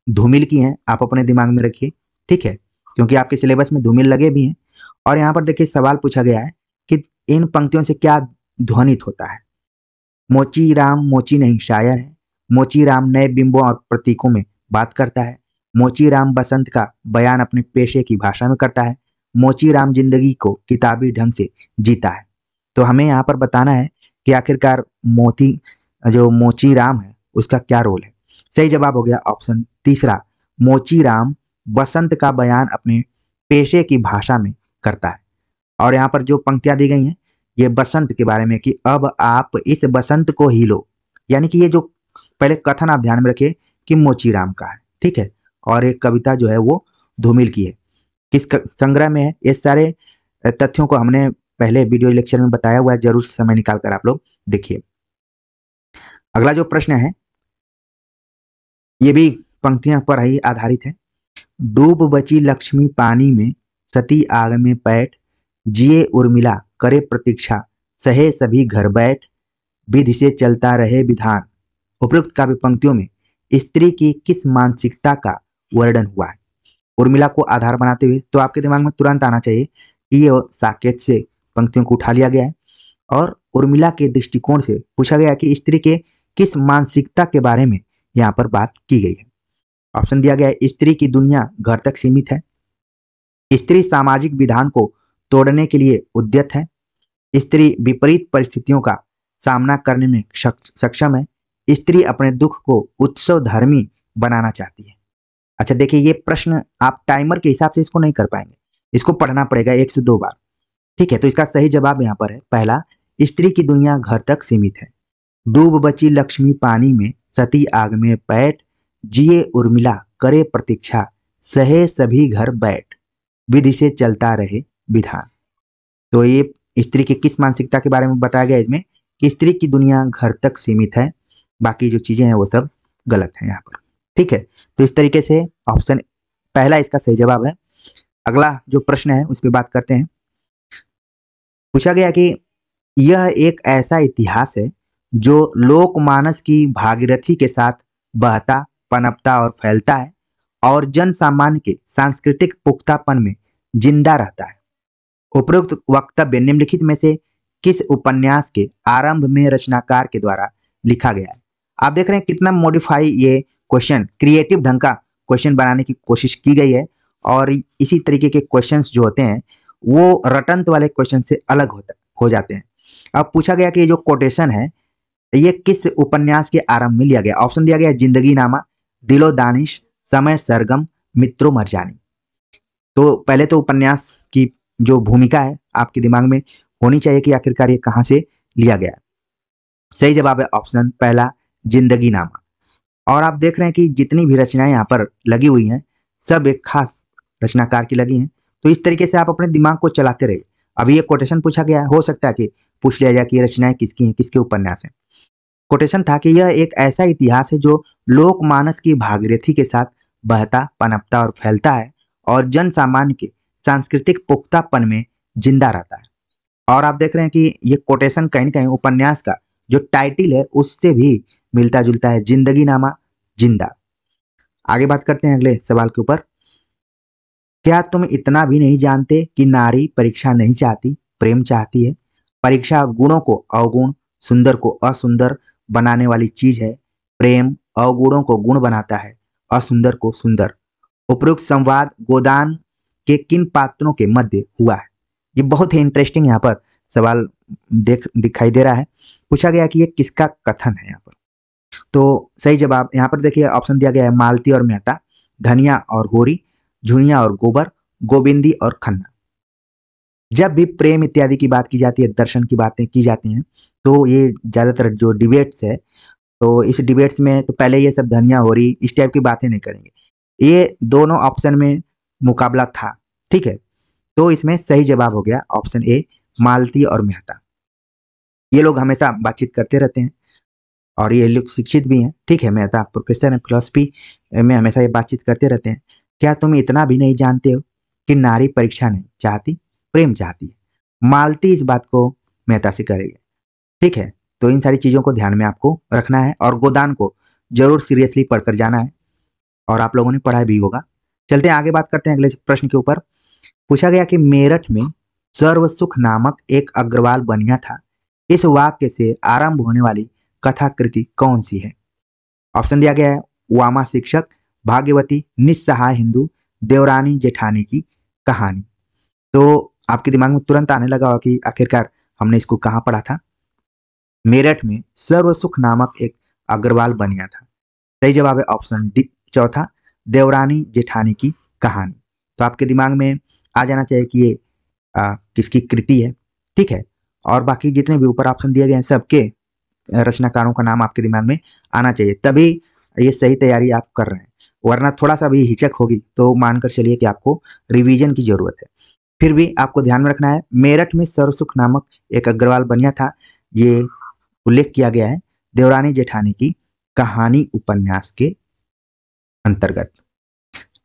धूमिल की हैं, आप अपने दिमाग में रखिए। ठीक है, क्योंकि आपके सिलेबस में धूमिल लगे भी हैं। और यहाँ पर देखिए सवाल पूछा गया है कि इन पंक्तियों से क्या ध्वनित होता है। मोची राम मोची नहीं शायर है, मोची राम नए बिंबों और प्रतीकों में बात करता है, मोची राम बसंत का बयान अपने पेशे की भाषा में करता है, मोची राम जिंदगी को किताबी ढंग से जीता है। तो हमें यहाँ पर बताना है कि आखिरकार मोती जो मोची राम है उसका क्या रोल है। सही जवाब हो गया ऑप्शन तीसरा, मोची राम बसंत का बयान अपने पेशे की भाषा में करता है। और यहाँ पर जो पंक्तियां दी गई हैं ये बसंत के बारे में कि अब आप इस बसंत को ही लो, यानी कि ये जो पहले कथन आप ध्यान में रखिए कि मोचीराम का है। ठीक है, और एक कविता जो है वो धूमिल की है, किस संग्रह में है, ये सारे तथ्यों को हमने पहले वीडियो लेक्चर में बताया हुआ है, जरूर समय निकाल कर आप लोग देखिए। अगला जो प्रश्न है ये भी पंक्तियां पर ही आधारित है। डूब बची लक्ष्मी पानी में, सती आग में पैठ, जिए उर्मिला करे प्रतीक्षा, सहे सभी घर बैठ, विधि से चलता रहे विधान। उपयुक्त काव्य पंक्तियों में स्त्री की किस मानसिकता का वर्णन हुआ है। उर्मिला को आधार बनाते हुए तो आपके दिमाग में तुरंत आना चाहिए कि ये साकेत से पंक्तियों को उठा लिया गया है और उर्मिला के दृष्टिकोण से पूछा गया कि स्त्री के किस मानसिकता के बारे में यहाँ पर बात की गई है। ऑप्शन दिया गया है, स्त्री की दुनिया घर तक सीमित है, स्त्री सामाजिक विधान को तोड़ने के लिए उद्यत है, स्त्री विपरीत परिस्थितियों का सामना करने में सक्षम है, स्त्री अपने दुख को उत्सव धर्मी बनाना चाहती है। अच्छा देखिए, ये प्रश्न आप टाइमर के हिसाब से इसको नहीं कर पाएंगे, इसको पढ़ना पड़ेगा 1 से 2 बार। ठीक है, तो इसका सही जवाब यहाँ पर है पहला, स्त्री की दुनिया घर तक सीमित है। डूब बची लक्ष्मी पानी में, सती आग में पैठ, जिए उर्मिला करे प्रतीक्षा, सहे सभी घर बैठ, विधि से चलता रहे विधान। तो ये स्त्री की किस मानसिकता के बारे में बताया गया इसमें कि स्त्री की दुनिया घर तक सीमित है, बाकी जो चीजें हैं वो सब गलत है यहाँ पर। ठीक है, तो इस तरीके से ऑप्शन पहला इसका सही जवाब है। अगला जो प्रश्न है उस पर बात करते हैं। पूछा गया कि यह एक ऐसा इतिहास है जो लोकमानस की भागीरथी के साथ बहता, पनपता और फैलता है और जन सामान्य के सांस्कृतिक पुख्तापन में जिंदा रहता है। उपरोक्त वक्तव्य निम्नलिखित में से किस उपन्यास के आरंभ में रचनाकार के द्वारा लिखा गया है। आप देख रहे हैं कितना मॉडिफाई ये क्वेश्चन, क्रिएटिव ढंग का क्वेश्चन बनाने की कोशिश की गई है। और इसी तरीके के क्वेश्चंस जो होते हैं वो रटंत वाले क्वेश्चन से अलग हो जाते हैं। अब पूछा गया कि ये जो कोटेशन है ये किस उपन्यास के आरंभ में लिया गया। ऑप्शन दिया गया जिंदगी नामा, दिलो दानिश, समय सरगम, मित्रों मरजानी। तो पहले तो उपन्यास की जो भूमिका है आपके दिमाग में होनी चाहिए कि आखिरकार ये कहाँ से लिया गया। सही जवाब है ऑप्शन पहला, जिंदगी नामा। और आप देख रहे हैं कि जितनी भी रचनाएं यहाँ पर लगी हुई हैं सब एक खास रचनाकार की लगी हैं। तो इस तरीके से आप अपने दिमाग को चलाते रहिए। अभी ये कोटेशन पूछा गया है, हो सकता है कि पूछ लिया जाए कि ये रचनाएं किसकी हैं, किसके उपन्यास हैं। कोटेशन था कि यह एक ऐसा इतिहास है जो लोकमानस की भागीरथी के साथ बहता, पनपता और फैलता है और जन सामान्य के सांस्कृतिक पुख्तापन में जिंदा रहता है। और आप देख रहे हैं कि ये कोटेशन कहीं ना कहीं उपन्यास का जो टाइटिल है उससे भी मिलता जुलता है, जिंदगी नामा जिंदा। आगे बात करते हैं अगले सवाल के ऊपर। क्या तुम इतना भी नहीं जानते कि नारी परीक्षा नहीं चाहती, प्रेम चाहती है। परीक्षा गुणों को अवगुण, सुंदर को असुंदर बनाने वाली चीज है। प्रेम अवगुणों को गुण बनाता है, असुंदर को सुंदर। उपरोक्त संवाद गोदान के किन पात्रों के मध्य हुआ है। ये बहुत ही इंटरेस्टिंग यहाँ पर सवाल दिखाई दे रहा है। पूछा गया कि ये किसका कथन है यहाँ पर। तो सही जवाब यहाँ पर देखिए ऑप्शन दिया गया है मालती और मेहता, धनिया और होरी, झुनिया और गोबर, गोविंदी और खन्ना। जब भी प्रेम इत्यादि की बात की जाती है, दर्शन की बातें की जाती हैं, तो ये ज्यादातर जो डिबेट्स है तो इस डिबेट्स में तो पहले ये सब धनिया होरी इस टाइप की बातें नहीं करेंगे। ये दोनों ऑप्शन में मुकाबला था, ठीक है। तो इसमें सही जवाब हो गया ऑप्शन ए, मालती और मेहता। ये लोग हमेशा बातचीत करते रहते हैं और ये लोग शिक्षित भी हैं, ठीक है। मेहता प्रोफेसर हैं फिलोसफी में, हमेशा ये बातचीत करते रहते हैं। क्या तुम इतना भी नहीं जानते हो कि नारी परीक्षा नहीं चाहती, प्रेम चाहती है। मालती इस बात को मेहता से करेगी, ठीक है। तो इन सारी चीजों को ध्यान में आपको रखना है और गोदान को जरूर सीरियसली पढ़कर जाना है, और आप लोगों ने पढ़ा भी होगा। चलते हैं आगे, बात करते हैं अगले प्रश्न के ऊपर। पूछा गया कि मेरठ में सर्व सुख नामक एक अग्रवाल बनिया था, इस वाक्य से आरंभ होने वाली कथाकृति कौन सी है। ऑप्शन दिया गया है वामा शिक्षक, भाग्यवती, निस्सहाय हिंदू, देवरानी जेठानी की कहानी। तो आपके दिमाग में तुरंत आने लगा होगा कि आखिरकार हमने इसको कहाँ पढ़ा था। मेरठ में सर्व सुख नामक एक अग्रवाल बनिया था। सही जवाब है ऑप्शन डी, चौथा, देवरानी जेठानी की कहानी। तो आपके दिमाग में आ जाना चाहिए कि ये किसकी कृति है, ठीक है। और बाकी जितने भी ऊपर ऑप्शन दिए गए हैं सबके रचनाकारों का नाम आपके दिमाग में आना चाहिए, तभी ये सही तैयारी आप कर रहे हैं। वरना थोड़ा सा भी हिचक होगी तो मानकर चलिए कि आपको रिवीजन की जरूरत है। फिर भी आपको ध्यान में रखना है, मेरठ में सर्वसुख नामक एक अग्रवाल बनिया था, ये उल्लेख किया गया है देवरानी जेठानी की कहानी उपन्यास के अंतर्गत।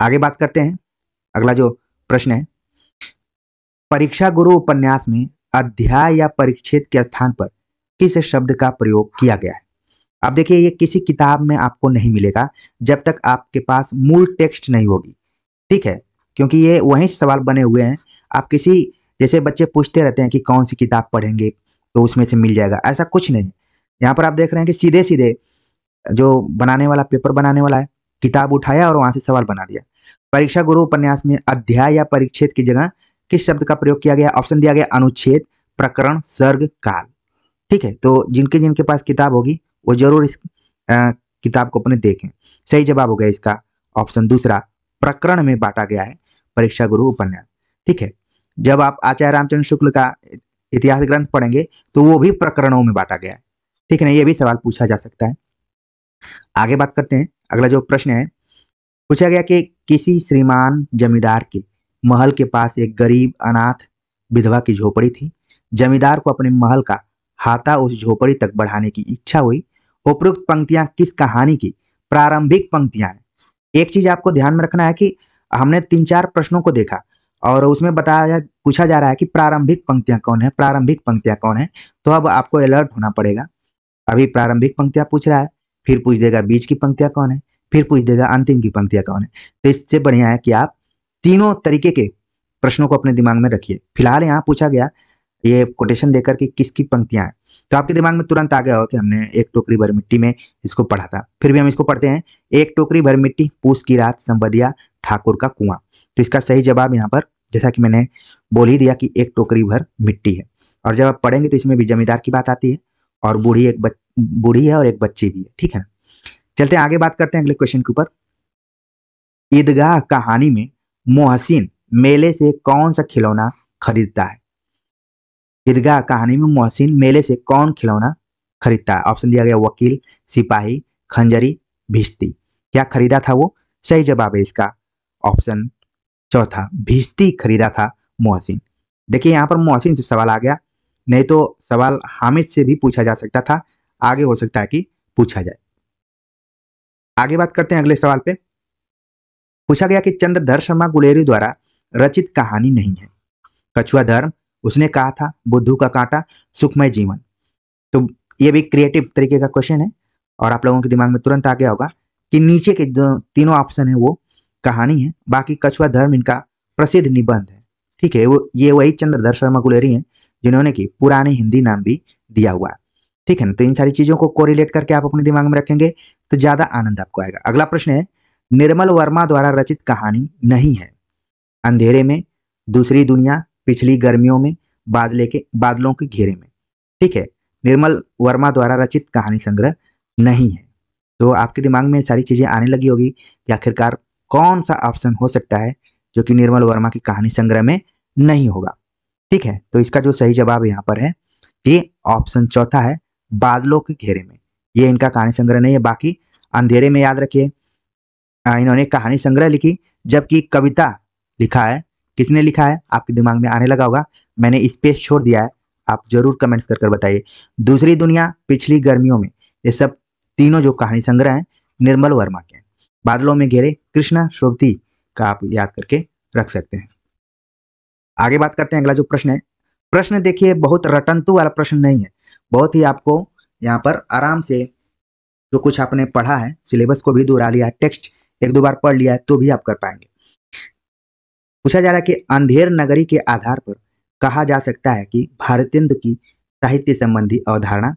आगे बात करते हैं, अगला जो प्रश्न है, परीक्षा गुरु उपन्यास में अध्याय या परिच्छेद के स्थान पर किस शब्द का प्रयोग किया गया है। अब देखिए, ये किसी किताब में आपको नहीं मिलेगा जब तक आपके पास मूल टेक्स्ट नहीं होगी, ठीक है। क्योंकि ये वहीं से सवाल बने हुए हैं। आप किसी, जैसे बच्चे पूछते रहते हैं कि कौन सी किताब पढ़ेंगे तो उसमें से मिल जाएगा, ऐसा कुछ नहीं। यहाँ पर आप देख रहे हैं कि सीधे सीधे जो बनाने वाला, पेपर बनाने वाला है, किताब उठाया और वहां से सवाल बना दिया। परीक्षा गुरु उपन्यास में अध्याय या परिच्छेद की जगह किस शब्द का प्रयोग किया गया। ऑप्शन दिया गया अनुच्छेद, प्रकरण, सर्ग, काल, ठीक है। तो जिनके जिनके पास किताब होगी वो जरूर इस किताब को अपने देखें। सही जवाब हो गया इसका ऑप्शन दूसरा, प्रकरण में बांटा गया है परीक्षा गुरु उपन्यास, ठीक है। जब आप आचार्य रामचंद्र शुक्ल का इतिहास ग्रंथ पढ़ेंगे तो वो भी प्रकरणों में बांटा गया है, ठीक है ना। ये भी सवाल पूछा जा सकता है। आगे बात करते हैं, अगला जो प्रश्न है, पूछा गया कि किसी श्रीमान जमींदार के महल के पास एक गरीब अनाथ विधवा की झोपड़ी थी। जमींदार को अपने महल का हाथा उस झोपड़ी तक बढ़ाने की इच्छा हुई। उपरोक्त पंक्तियां किस कहानी की प्रारंभिक पंक्तियां हैं। एक चीज आपको ध्यान में रखना है कि हमने 3-4 प्रश्नों को देखा और उसमें बताया, पूछा जा रहा है कि प्रारंभिक पंक्तियां कौन है, प्रारंभिक पंक्तियां कौन है। तो अब आपको अलर्ट होना पड़ेगा। अभी प्रारंभिक पंक्तियां पूछ रहा है, फिर पूछ देगा बीच की पंक्तियां कौन है, फिर पूछ देगा अंतिम की पंक्तियां कौन है। तो इससे बढ़िया है कि आप तीनों तरीके के प्रश्नों को अपने दिमाग में रखिए। फिलहाल यहाँ पूछा गया ये कोटेशन देकर कि किसकी पंक्तियां हैं, तो आपके दिमाग में तुरंत आ गया होगा कि हमने एक टोकरी भर मिट्टी में इसको पढ़ा था। फिर भी हम इसको पढ़ते हैं, एक टोकरी भर मिट्टी, पूस की रात, संबदिया ठाकुर का कुआं। तो इसका सही जवाब यहाँ पर, जैसा कि मैंने बोल ही दिया, कि एक टोकरी भर मिट्टी है। और जब आप पढ़ेंगे तो इसमें भी जमींदार की बात आती है और बूढ़ी है और एक बच्ची भी है, ठीक है ना। चलते हैं आगे, बात करते हैं अगले क्वेश्चन के ऊपर। ईदगाह कहानी में मोहसिन मेले से कौन सा खिलौना खरीदता है। ईदगाह कहानी में मोहसिन मेले से कौन खिलौना खरीदता है। ऑप्शन दिया गया वकील, सिपाही, खंजरी, भिश्ती। क्या खरीदा था वो। सही जवाब है इसका ऑप्शन चौथा, भिश्ती खरीदा था मोहसिन। देखिए यहाँ पर मोहसिन से सवाल आ गया, नहीं तो सवाल हामिद से भी पूछा जा सकता था, आगे हो सकता है कि पूछा जाए। आगे बात करते हैं अगले सवाल पे। पूछा गया कि चंद्रधर शर्मा गुलेरी द्वारा रचित कहानी नहीं है। कछुआ धर्म, उसने कहा था, बुद्धू का कांटा, सुखमय जीवन। तो ये भी क्रिएटिव तरीके का क्वेश्चन है और आप लोगों के दिमाग में तुरंत आ गया होगा कि नीचे के जो तीनों ऑप्शन है वो कहानी है, बाकी कछुआ धर्म इनका प्रसिद्ध निबंध है, ठीक है। वो ये वही चंद्रधर शर्मा गुलेरी हैं जिन्होंने की पुरानी हिंदी नाम भी दिया हुआ है, ठीक है ना। तो इन सारी चीजों को कोरिलेट करके आप अपने दिमाग में रखेंगे तो ज्यादा आनंद आपको आएगा। अगला प्रश्न है, निर्मल वर्मा द्वारा रचित कहानी नहीं है। अंधेरे में, दूसरी दुनिया, पिछली गर्मियों में, बादलों के घेरे में, ठीक है। निर्मल वर्मा द्वारा रचित कहानी संग्रह नहीं है। तो आपके दिमाग में सारी चीजें आने लगी होगी कि आखिरकार कौन सा ऑप्शन हो सकता है जो कि निर्मल वर्मा की कहानी संग्रह में नहीं होगा, ठीक है। तो इसका जो सही जवाब यहाँ पर है ये ऑप्शन चौथा है, बादलों के घेरे में। ये इनका कहानी संग्रह नहीं है। बाकी अंधेरे में याद रखिए, इन्होंने कहानी संग्रह लिखी, जबकि कविता लिखा है किसने लिखा है, आपके दिमाग में आने लगा होगा। मैंने स्पेस छोड़ दिया है, आप जरूर कमेंट्स कर कर बताइए। दूसरी दुनिया, पिछली गर्मियों में, ये सब तीनों जो कहानी संग्रह हैं निर्मल वर्मा के। बादलों में घेरे कृष्णा शोभती का आप याद करके रख सकते हैं। आगे बात करते हैं, अगला जो प्रश्न है, प्रश्न देखिए बहुत रटंतु वाला प्रश्न नहीं है, बहुत ही आपको यहाँ पर आराम से जो कुछ आपने पढ़ा है, सिलेबस को भी दोहरा लिया है, टेक्स्ट एक दो बार पढ़ लिया है तो भी आप कर पाएंगे। पूछा जा रहा है कि अंधेर नगरी के आधार पर कहा जा सकता है कि भारतेंदु की साहित्य संबंधी अवधारणा,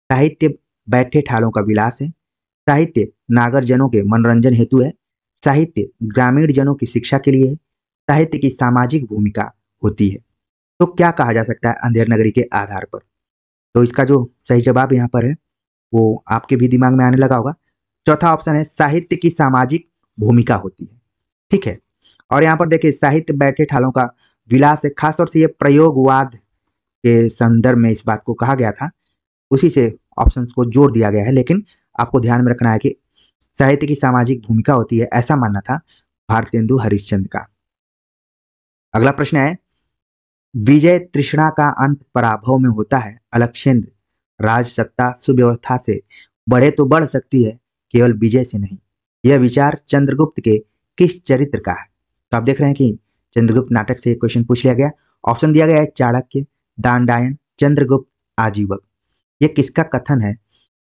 साहित्य बैठे ठालों का विलास है, साहित्य नागर जनों के मनोरंजन हेतु है, साहित्य ग्रामीण जनों की शिक्षा के लिए है, साहित्य की सामाजिक भूमिका होती है। तो क्या कहा जा सकता है अंधेर नगरी के आधार पर? तो इसका जो सही जवाब यहाँ पर है वो आपके भी दिमाग में आने लगा होगा। चौथा ऑप्शन है साहित्य की सामाजिक भूमिका होती है, ठीक है। और यहाँ पर देखिए साहित्य बैठे ठालों का विलास है, खासतौर से ये प्रयोगवाद के संदर्भ में इस बात को कहा गया था, उसी से ऑप्शंस को जोड़ दिया गया है। लेकिन आपको ध्यान में रखना है कि साहित्य की सामाजिक भूमिका होती है, ऐसा मानना था भारतेंदु हरिश्चंद्र का। अगला प्रश्न है, विजय तृष्णा का अंत पराभव में होता है, अलक्षेंद्र राज सत्ता सुव्यवस्था से बढ़े तो बढ़ सकती है, केवल विजय से नहीं। यह विचार चंद्रगुप्त के किस चरित्र का है? तो आप देख रहे हैं कि चंद्रगुप्त नाटक से क्वेश्चन पूछ लिया गया। ऑप्शन दिया गया है चाणक्य, दानडायन, चंद्रगुप्त, आजीवक। यह किसका कथन है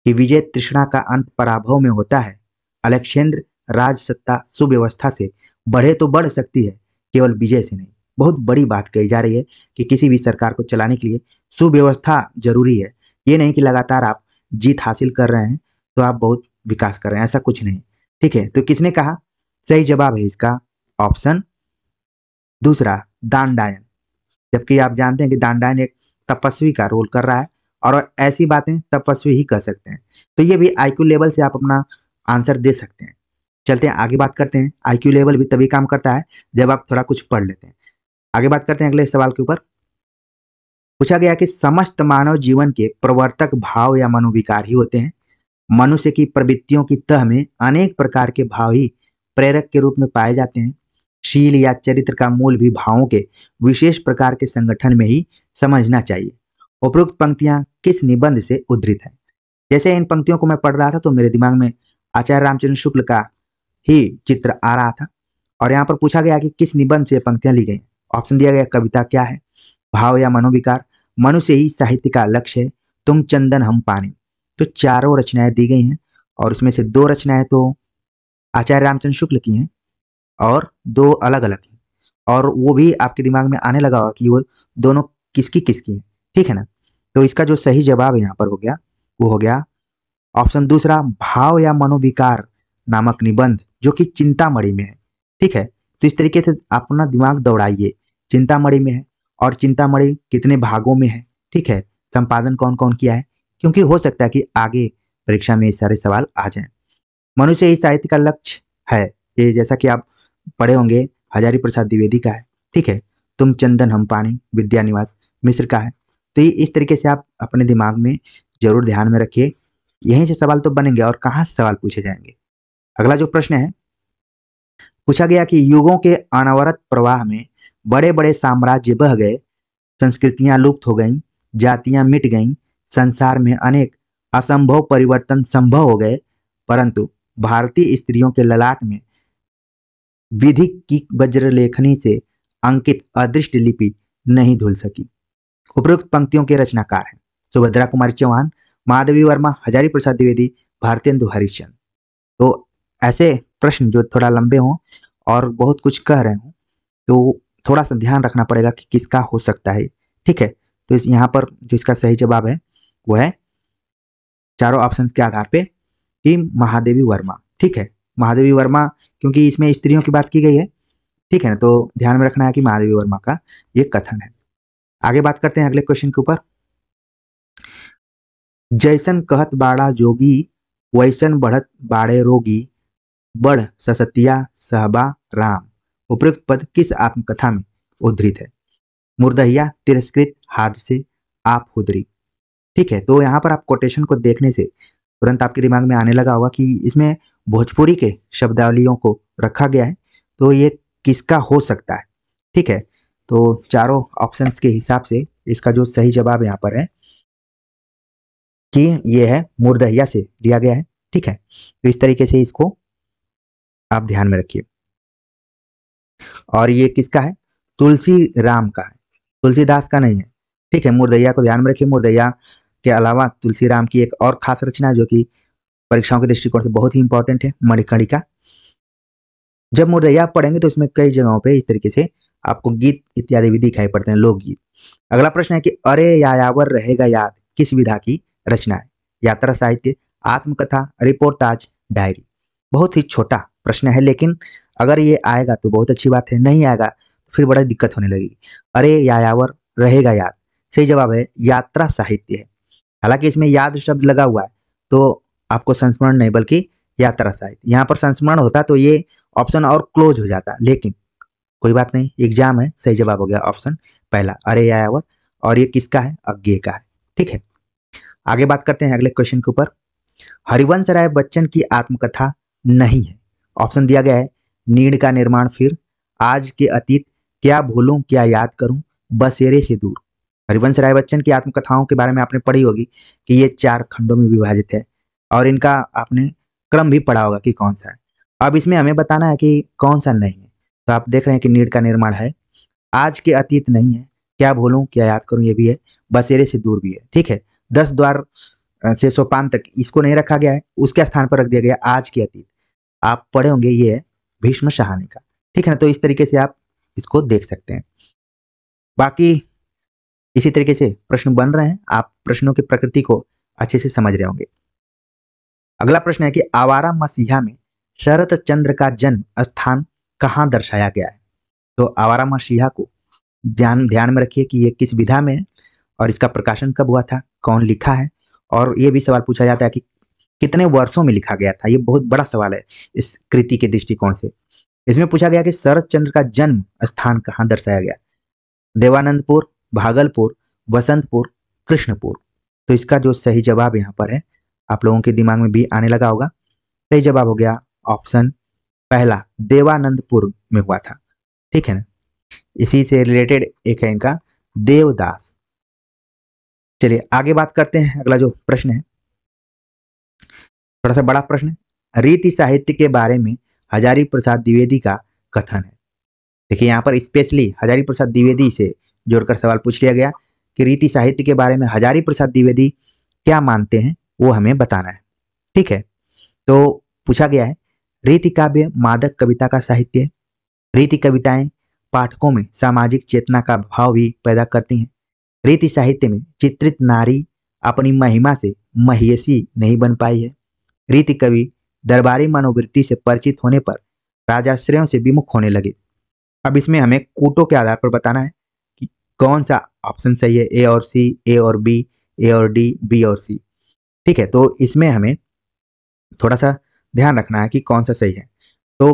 कि विजय तृष्णा का अंत पराभव में होता है, अलक्षेंद्र राज सत्ता सुव्यवस्था से बढ़े तो बढ़ सकती है, केवल विजय से नहीं। बहुत बड़ी बात कही जा रही है कि किसी भी सरकार को चलाने के लिए सुव्यवस्था जरूरी है। ये नहीं कि लगातार आप जीत हासिल कर रहे हैं तो आप बहुत विकास कर रहे हैं, ऐसा कुछ नहीं, ठीक है। तो किसने कहा? सही जवाब है इसका ऑप्शन दूसरा, दानडायन। जबकि आप जानते हैं कि दानडायन एक तपस्वी का रोल कर रहा है और ऐसी बातें तपस्वी ही कर सकते हैं। तो ये भी आईक्यू लेवल से आप अपना आंसर दे सकते हैं। चलते हैं आगे बात करते हैं, आईक्यू लेवल भी तभी काम करता है जब आप थोड़ा कुछ पढ़ लेते हैं। आगे बात करते हैं अगले सवाल के ऊपर। पूछा गया कि समस्त मानव जीवन के प्रवर्तक भाव या मनोविकार ही होते हैं। मनुष्य की प्रवृत्तियों की तह में अनेक प्रकार के भाव ही प्रेरक के रूप में पाए जाते हैं। शील या चरित्र का मूल भी भावों के विशेष प्रकार के संगठन में ही समझना चाहिए। उपरोक्त पंक्तियां किस निबंध से उद्धृत हैं? जैसे इन पंक्तियों को मैं पढ़ रहा था तो मेरे दिमाग में आचार्य रामचंद्र शुक्ल का ही चित्र आ रहा था। और यहाँ पर पूछा गया कि किस निबंध से पंक्तियां ली गई। ऑप्शन दिया गया कविता क्या है, भाव या मनोविकार, मनुष्य ही साहित्य का लक्ष्य है, तुम चंदन हम पानी। तो चारों रचनाएं दी गई हैं और उसमें से दो रचनाएं तो आचार्य रामचंद्र शुक्ल की हैं और दो अलग अलग हैं, और वो भी आपके दिमाग में आने लगा होगा कि वो दोनों किसकी किसकी हैं, ठीक है ना। तो इसका जो सही जवाब यहाँ पर हो गया वो हो गया ऑप्शन दूसरा, भाव या मनोविकार नामक निबंध, जो कि चिंतामणि में है, ठीक है। तो इस तरीके से अपना दिमाग दौड़ाइए, चिंतामणि में है और चिंतामणि कितने भागों में है, ठीक है, संपादन कौन कौन किया है, क्योंकि हो सकता है कि आगे परीक्षा में ये सारे सवाल आ जाएं। मनुष्य ही साहित्य का लक्ष्य है, ये जैसा कि आप पढ़े होंगे हजारी प्रसाद द्विवेदी का है, ठीक है। तुम चंदन हम पानी विद्यानिवास मिश्र का है। तो ये इस तरीके से आप अपने दिमाग में जरूर ध्यान में रखिए, यहीं से सवाल तो बनेंगे और कहाँ से सवाल पूछे जाएंगे। अगला जो प्रश्न है, पूछा गया कि युगों के अनवरत प्रवाह में बड़े बड़े साम्राज्य बह गए, संस्कृतियां लुप्त हो गईं, जातियां मिट गईं, संसार में अनेक असंभव परिवर्तन संभव हो गए, परंतु भारतीय स्त्रियों के ललाट में विधि की वज्रलेखनी से अंकित अदृष्ट लिपि नहीं धुल सकी। उपरोक्त पंक्तियों के रचनाकार हैं सुभद्रा कुमारी चौहान, महादेवी वर्मा, हजारी प्रसाद द्विवेदी, भारतेंदु हरिश्चंद्र। तो ऐसे प्रश्न जो थोड़ा लंबे हों और बहुत कुछ कह रहे हों तो थोड़ा सा ध्यान रखना पड़ेगा कि किसका हो सकता है, ठीक है। तो इस यहाँ पर जो इसका सही जवाब है वो है चारों ऑप्शन के आधार पे कि महादेवी वर्मा, ठीक है। महादेवी वर्मा, क्योंकि इसमें स्त्रियों की बात की गई है, ठीक है ना, तो ध्यान में रखना है कि महादेवी वर्मा का ये कथन है। आगे बात करते हैं अगले क्वेश्चन के ऊपर। जैसन कहत बाड़ा जोगी, वैसन बढ़त बाड़े रोगी, बढ़ ससतिया सहबा राम। उपयुक्त पद किस आत्मकथा में उद्धृत है? मुर्दहिया तिरस्कृत हादसे आप हुदरी, ठीक है। तो यहाँ पर आप कोटेशन को देखने से तुरंत आपके दिमाग में आने लगा होगा कि इसमें भोजपुरी के शब्दावलियों को रखा गया है, तो ये किसका हो सकता है? ठीक है, तो चारों ऑप्शंस के हिसाब से इसका जो सही जवाब यहाँ पर है कि ये है मुर्दहिया से लिया गया है। ठीक है, तो इस तरीके से इसको आप ध्यान में रखिए। और ये किसका है? तुलसी राम का है, तुलसीदास का नहीं है। ठीक है, मुर्दहिया को ध्यान में रखिए। मुर्दहिया के अलावा तुलसी राम की एक और खास रचना है जो कि परीक्षाओं के दृष्टिकोण से बहुत ही इंपॉर्टेंट है, मणिकर्णिका। जब मुर्दहिया आप पढ़ेंगे तो इसमें कई जगहों पे इस तरीके से आपको गीत इत्यादि भी दिखाई पड़ते हैं, लोकगीत। अगला प्रश्न है कि अरे यायावर रहेगा याद किस विधा की रचना है? यात्रा साहित्य, आत्मकथा, रिपोर्टाज, डायरी। बहुत ही छोटा प्रश्न है, लेकिन अगर ये आएगा तो बहुत अच्छी बात है, नहीं आएगा तो फिर बड़ा दिक्कत होने लगेगी। अरे यायावर रहेगा याद, सही जवाब है यात्रा साहित्य है। हालांकि इसमें याद शब्द लगा हुआ है, तो आपको संस्मरण नहीं बल्कि यात्रा साहित्य। यहाँ पर संस्मरण होता तो ये ऑप्शन और क्लोज हो जाता, लेकिन कोई बात नहीं, एग्जाम है, सही जवाब हो गया ऑप्शन पहला, अरे यायावर। और ये किसका है? अज्ञे का है। ठीक है, आगे बात करते हैं अगले क्वेश्चन के ऊपर। हरिवंश राय बच्चन की आत्मकथा नहीं है। ऑप्शन दिया गया है नीड़ का निर्माण फिर, आज के अतीत, क्या भूलूं क्या याद करूं, बसेरे से दूर। हरिवंश राय बच्चन की आत्मकथाओं के बारे में आपने पढ़ी होगी कि ये 4 खंडों में विभाजित है, और इनका आपने क्रम भी पढ़ा होगा कि कौन सा है। अब इसमें हमें बताना है कि कौन सा नहीं है। तो आप देख रहे हैं कि नीड़ का निर्माण है, आज के अतीत नहीं है, क्या भूलूं क्या याद करूं ये भी है, बसेरे से दूर भी है। ठीक है, 10 द्वार से सोपान तक इसको नहीं रखा गया है, उसके स्थान पर रख दिया गया आज के अतीत। आप पढ़े होंगे ये है भीष्म शाहनी का। ठीक है ना, तो इस तरीके से आप इसको देख सकते हैं। बाकी इसी तरीके से प्रश्न बन रहे हैं, आप प्रश्नों की प्रकृति को अच्छे से समझ रहे होंगे। अगला प्रश्न है कि आवारा मसीहा में शरत चंद्र का जन्म स्थान कहाँ दर्शाया गया है? तो आवारा मसीहा को ध्यान में रखिए कि ये किस विधा में है, और इसका प्रकाशन कब हुआ था, कौन लिखा है, और ये भी सवाल पूछा जाता है कि कितने वर्षों में लिखा गया था। ये बहुत बड़ा सवाल है इस कृति के दृष्टिकोण से। इसमें पूछा गया कि शरत चंद्र का जन्म स्थान कहाँ दर्शाया गया? देवानंदपुर, भागलपुर, वसंतपुर, कृष्णपुर। तो इसका जो सही जवाब यहाँ पर है, आप लोगों के दिमाग में भी आने लगा होगा, सही जवाब हो गया ऑप्शन पहला, देवानंदपुर में हुआ था। ठीक है ना, इसी से रिलेटेड एक है इनका देवदास। चलिए आगे बात करते हैं। अगला जो प्रश्न है थोड़ा सा बड़ा प्रश्न है। रीति साहित्य के बारे में हजारी प्रसाद द्विवेदी का कथन है। देखिए यहाँ पर स्पेशली हजारी प्रसाद द्विवेदी से जोड़कर सवाल पूछ लिया गया कि रीति साहित्य के बारे में हजारी प्रसाद द्विवेदी क्या मानते हैं, वो हमें बताना है। ठीक है, तो पूछा गया है रीति काव्य मादक कविता का साहित्य है। रीति कविताएं पाठकों में सामाजिक चेतना का भाव भी पैदा करती हैं। रीति साहित्य में चित्रित नारी अपनी महिमा से महियसी नहीं बन पाई है। रीति कवि दरबारी मनोवृत्ति से परिचित होने पर राजाश्रयों से विमुख होने लगे। अब इसमें हमें कूटों के आधार पर बताना है कि कौन सा ऑप्शन सही है, ए और सी, ए और बी, ए और डी, बी और सी। ठीक है, तो इसमें हमें थोड़ा सा ध्यान रखना है कि कौन सा सही है। तो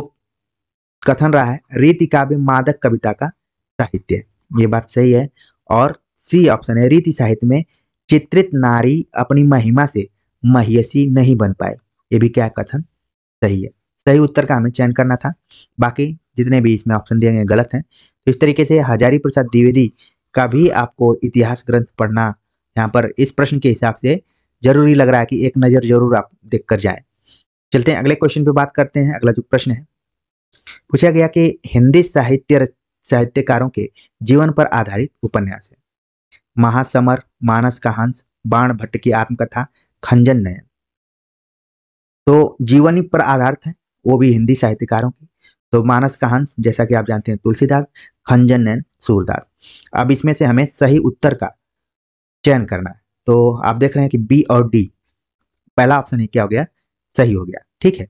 कथन रहा है रीति काव्य मादक कविता का साहित्य, ये बात सही है। और सी ऑप्शन है रीति साहित्य में चित्रित नारी अपनी महिमा से महियसी नहीं बन पाए, ये भी क्या कथन सही है। सही उत्तर का हमें चयन करना था, बाकी जितने भी इसमें ऑप्शन दिए गए गलत हैं। तो इस तरीके से हजारी प्रसाद द्विवेदी का भी आपको इतिहास ग्रंथ पढ़ना यहाँ पर इस प्रश्न के हिसाब से जरूरी लग रहा है कि एक नज़र जरूर आप देख कर जाए। चलते हैं अगले क्वेश्चन पे बात करते हैं। अगला जो प्रश्न है पूछा गया कि हिंदी साहित्यकारों के जीवन पर आधारित उपन्यास है। महासमर, मानस का हंस, बाण भट्ट की आत्मकथा, खंजन नयन। तो जीवनी पर आधारित है, वो भी हिंदी साहित्यकारों की। तो मानस का हंस जैसा कि आप जानते हैं तुलसीदास, खंजन नयन सूरदास। अब इसमें से हमें सही उत्तर का चयन करना है। तो आप देख रहे हैं कि बी और डी, पहला ऑप्शन ही क्या हो गया, सही हो गया। ठीक है,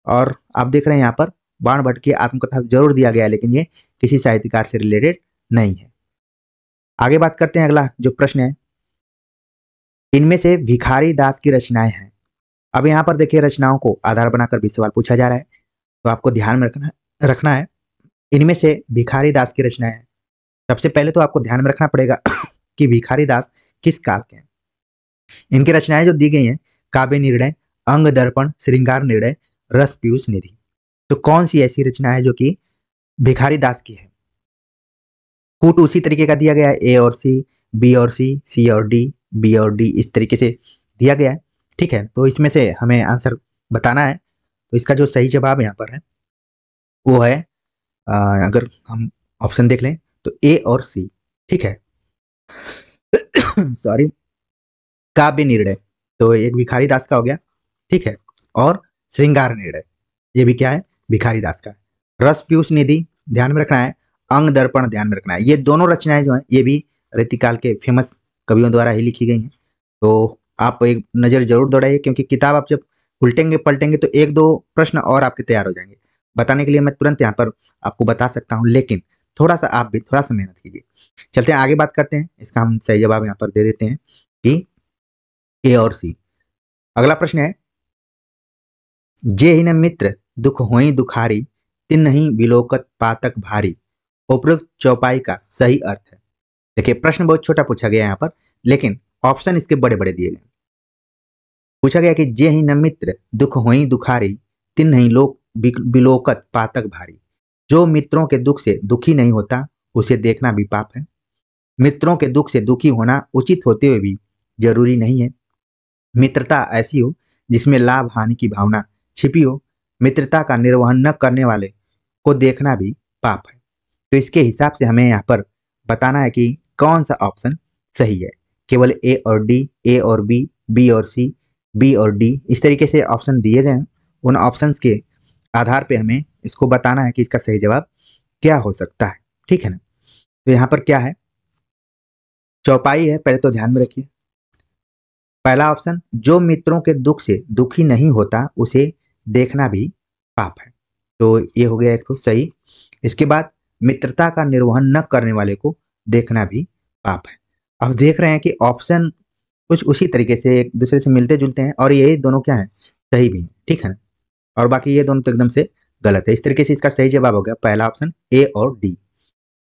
और आप देख रहे हैं यहाँ पर बाण भट्ट की आत्मकथा जरूर दिया गया है, लेकिन ये किसी साहित्यकार से रिलेटेड नहीं है। आगे बात करते हैं। अगला जो प्रश्न है, इनमें से भिखारी दास की रचनाएं हैं। अब यहाँ पर देखिए रचनाओं को आधार बनाकर भी सवाल पूछा जा रहा है, तो आपको ध्यान में रखना है इनमें से भिखारी दास की रचनाएं हैं। सबसे पहले तो आपको ध्यान में रखना पड़ेगा कि भिखारी दास किस काल के हैं। इनकी रचनाएं जो दी गई हैं, काव्य निर्णय, अंग दर्पण, श्रृंगार निर्णय, रस पीयूष निधि। तो कौन सी ऐसी रचना है जो कि भिखारी दास की है? कूट उसी तरीके का दिया गया है, ए और सी, बी और सी और डी, बी और डी, इस तरीके से दिया गया है। ठीक है, तो इसमें से हमें आंसर बताना है। तो इसका जो सही जवाब यहाँ पर है वो है अगर हम ऑप्शन देख लें तो ए और सी। ठीक है सॉरी, काव्य निर्णय, तो एक भिखारी दास का हो गया। ठीक है, और श्रृंगार निर्णय, ये भी क्या है? भिखारी दास का है। रस पीयूष निधि ध्यान में रखना है, अंग दर्पण ध्यान में रखना है। ये दोनों रचनाएं जो हैं ये भी रीतिकाल के फेमस कवियों द्वारा ही लिखी गई हैं। तो आप एक नज़र जरूर दौड़ाइए, क्योंकि किताब आप जब उल्टेंगे पलटेंगे तो एक दो प्रश्न और आपके तैयार हो जाएंगे। बताने के लिए मैं तुरंत यहाँ पर आपको बता सकता हूँ, लेकिन थोड़ा सा आप भी थोड़ा सा मेहनत कीजिए। चलते हैं आगे बात करते हैं, इसका हम सही जवाब यहाँ पर दे देते हैं कि ए और सी। अगला प्रश्न है, जे ही न मित्र दुख होई दुखारी, तिन नहीं बिलोकत पातक भारी, उपरोक्त चौपाई का सही अर्थ है। देखिए प्रश्न बहुत छोटा पूछा गया है यहाँ पर, लेकिन ऑप्शन इसके बड़े बड़े दिए गए। पूछा गया कि जे ही न मित्र दुख होई दुखारी, तिन नहीं लोक बिलोकत पातक भारी। जो मित्रों के दुख से दुखी नहीं होता उसे देखना भी पाप है। मित्रों के दुख से दुखी होना उचित होते हुए भी जरूरी नहीं है। मित्रता ऐसी हो जिसमें लाभ हानि की भावना छिपी हो। मित्रता का निर्वहन न करने वाले को देखना भी पाप है। तो इसके हिसाब से हमें यहाँ पर बताना है कि कौन सा ऑप्शन सही है। केवल ए और डी, ए और बी और सी, बी और डी, इस तरीके से ऑप्शन दिए गए हैं। उन ऑप्शंस के आधार पे हमें इसको बताना है कि इसका सही जवाब क्या हो सकता है। ठीक है ना? तो यहाँ पर क्या है, चौपाई है, पहले तो ध्यान में रखिए। पहला ऑप्शन, जो मित्रों के दुख से दुखी नहीं होता उसे देखना भी पाप है, तो ये हो गया एक तो सही। इसके बाद मित्रता का निर्वहन न करने वाले को देखना भी पाप है। अब देख रहे हैं कि ऑप्शन कुछ उसी तरीके से एक दूसरे से मिलते जुलते हैं, और ये दोनों क्या है, सही भी है। ठीक है ना? और बाकी ये दोनों तो एकदम से गलत है। इस तरीके से इसका सही जवाब हो गया पहला ऑप्शन, ए और डी।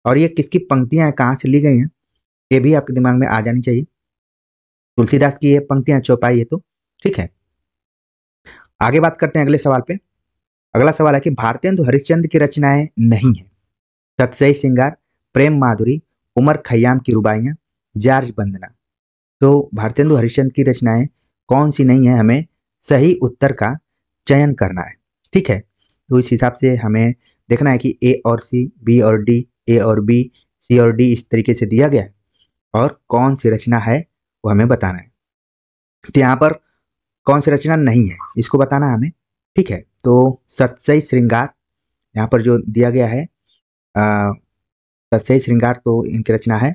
और ये किसकी पंक्तियां कहाँ से ली गई हैं ये भी आपके दिमाग में आ जानी चाहिए। तुलसीदास की ये पंक्तियां, चौपाई है तो। ठीक है, आगे बात करते हैं अगले सवाल पे। अगला सवाल है कि भारतेंदु हरिश्चंद्र की रचनाएं नहीं है। सतसई श्रृंगार, प्रेम माधुरी, उमर खयाम की रुबाइयां, जार्ज वंदना। तो भारतेंदु हरिश्चंद्र की रचनाएं कौन सी नहीं है, हमें सही उत्तर का चयन करना है। ठीक है, तो इस हिसाब से हमें देखना है कि ए और सी, बी और डी, ए और बी, सी और डी, इस तरीके से दिया गया है, और कौन सी रचना है वो हमें बताना है। तो यहाँ पर कौन सी रचना नहीं है इसको बताना है हमें। ठीक है, तो सतसई श्रृंगार यहाँ पर जो दिया गया है, सतसई श्रृंगार तो इनकी रचना है।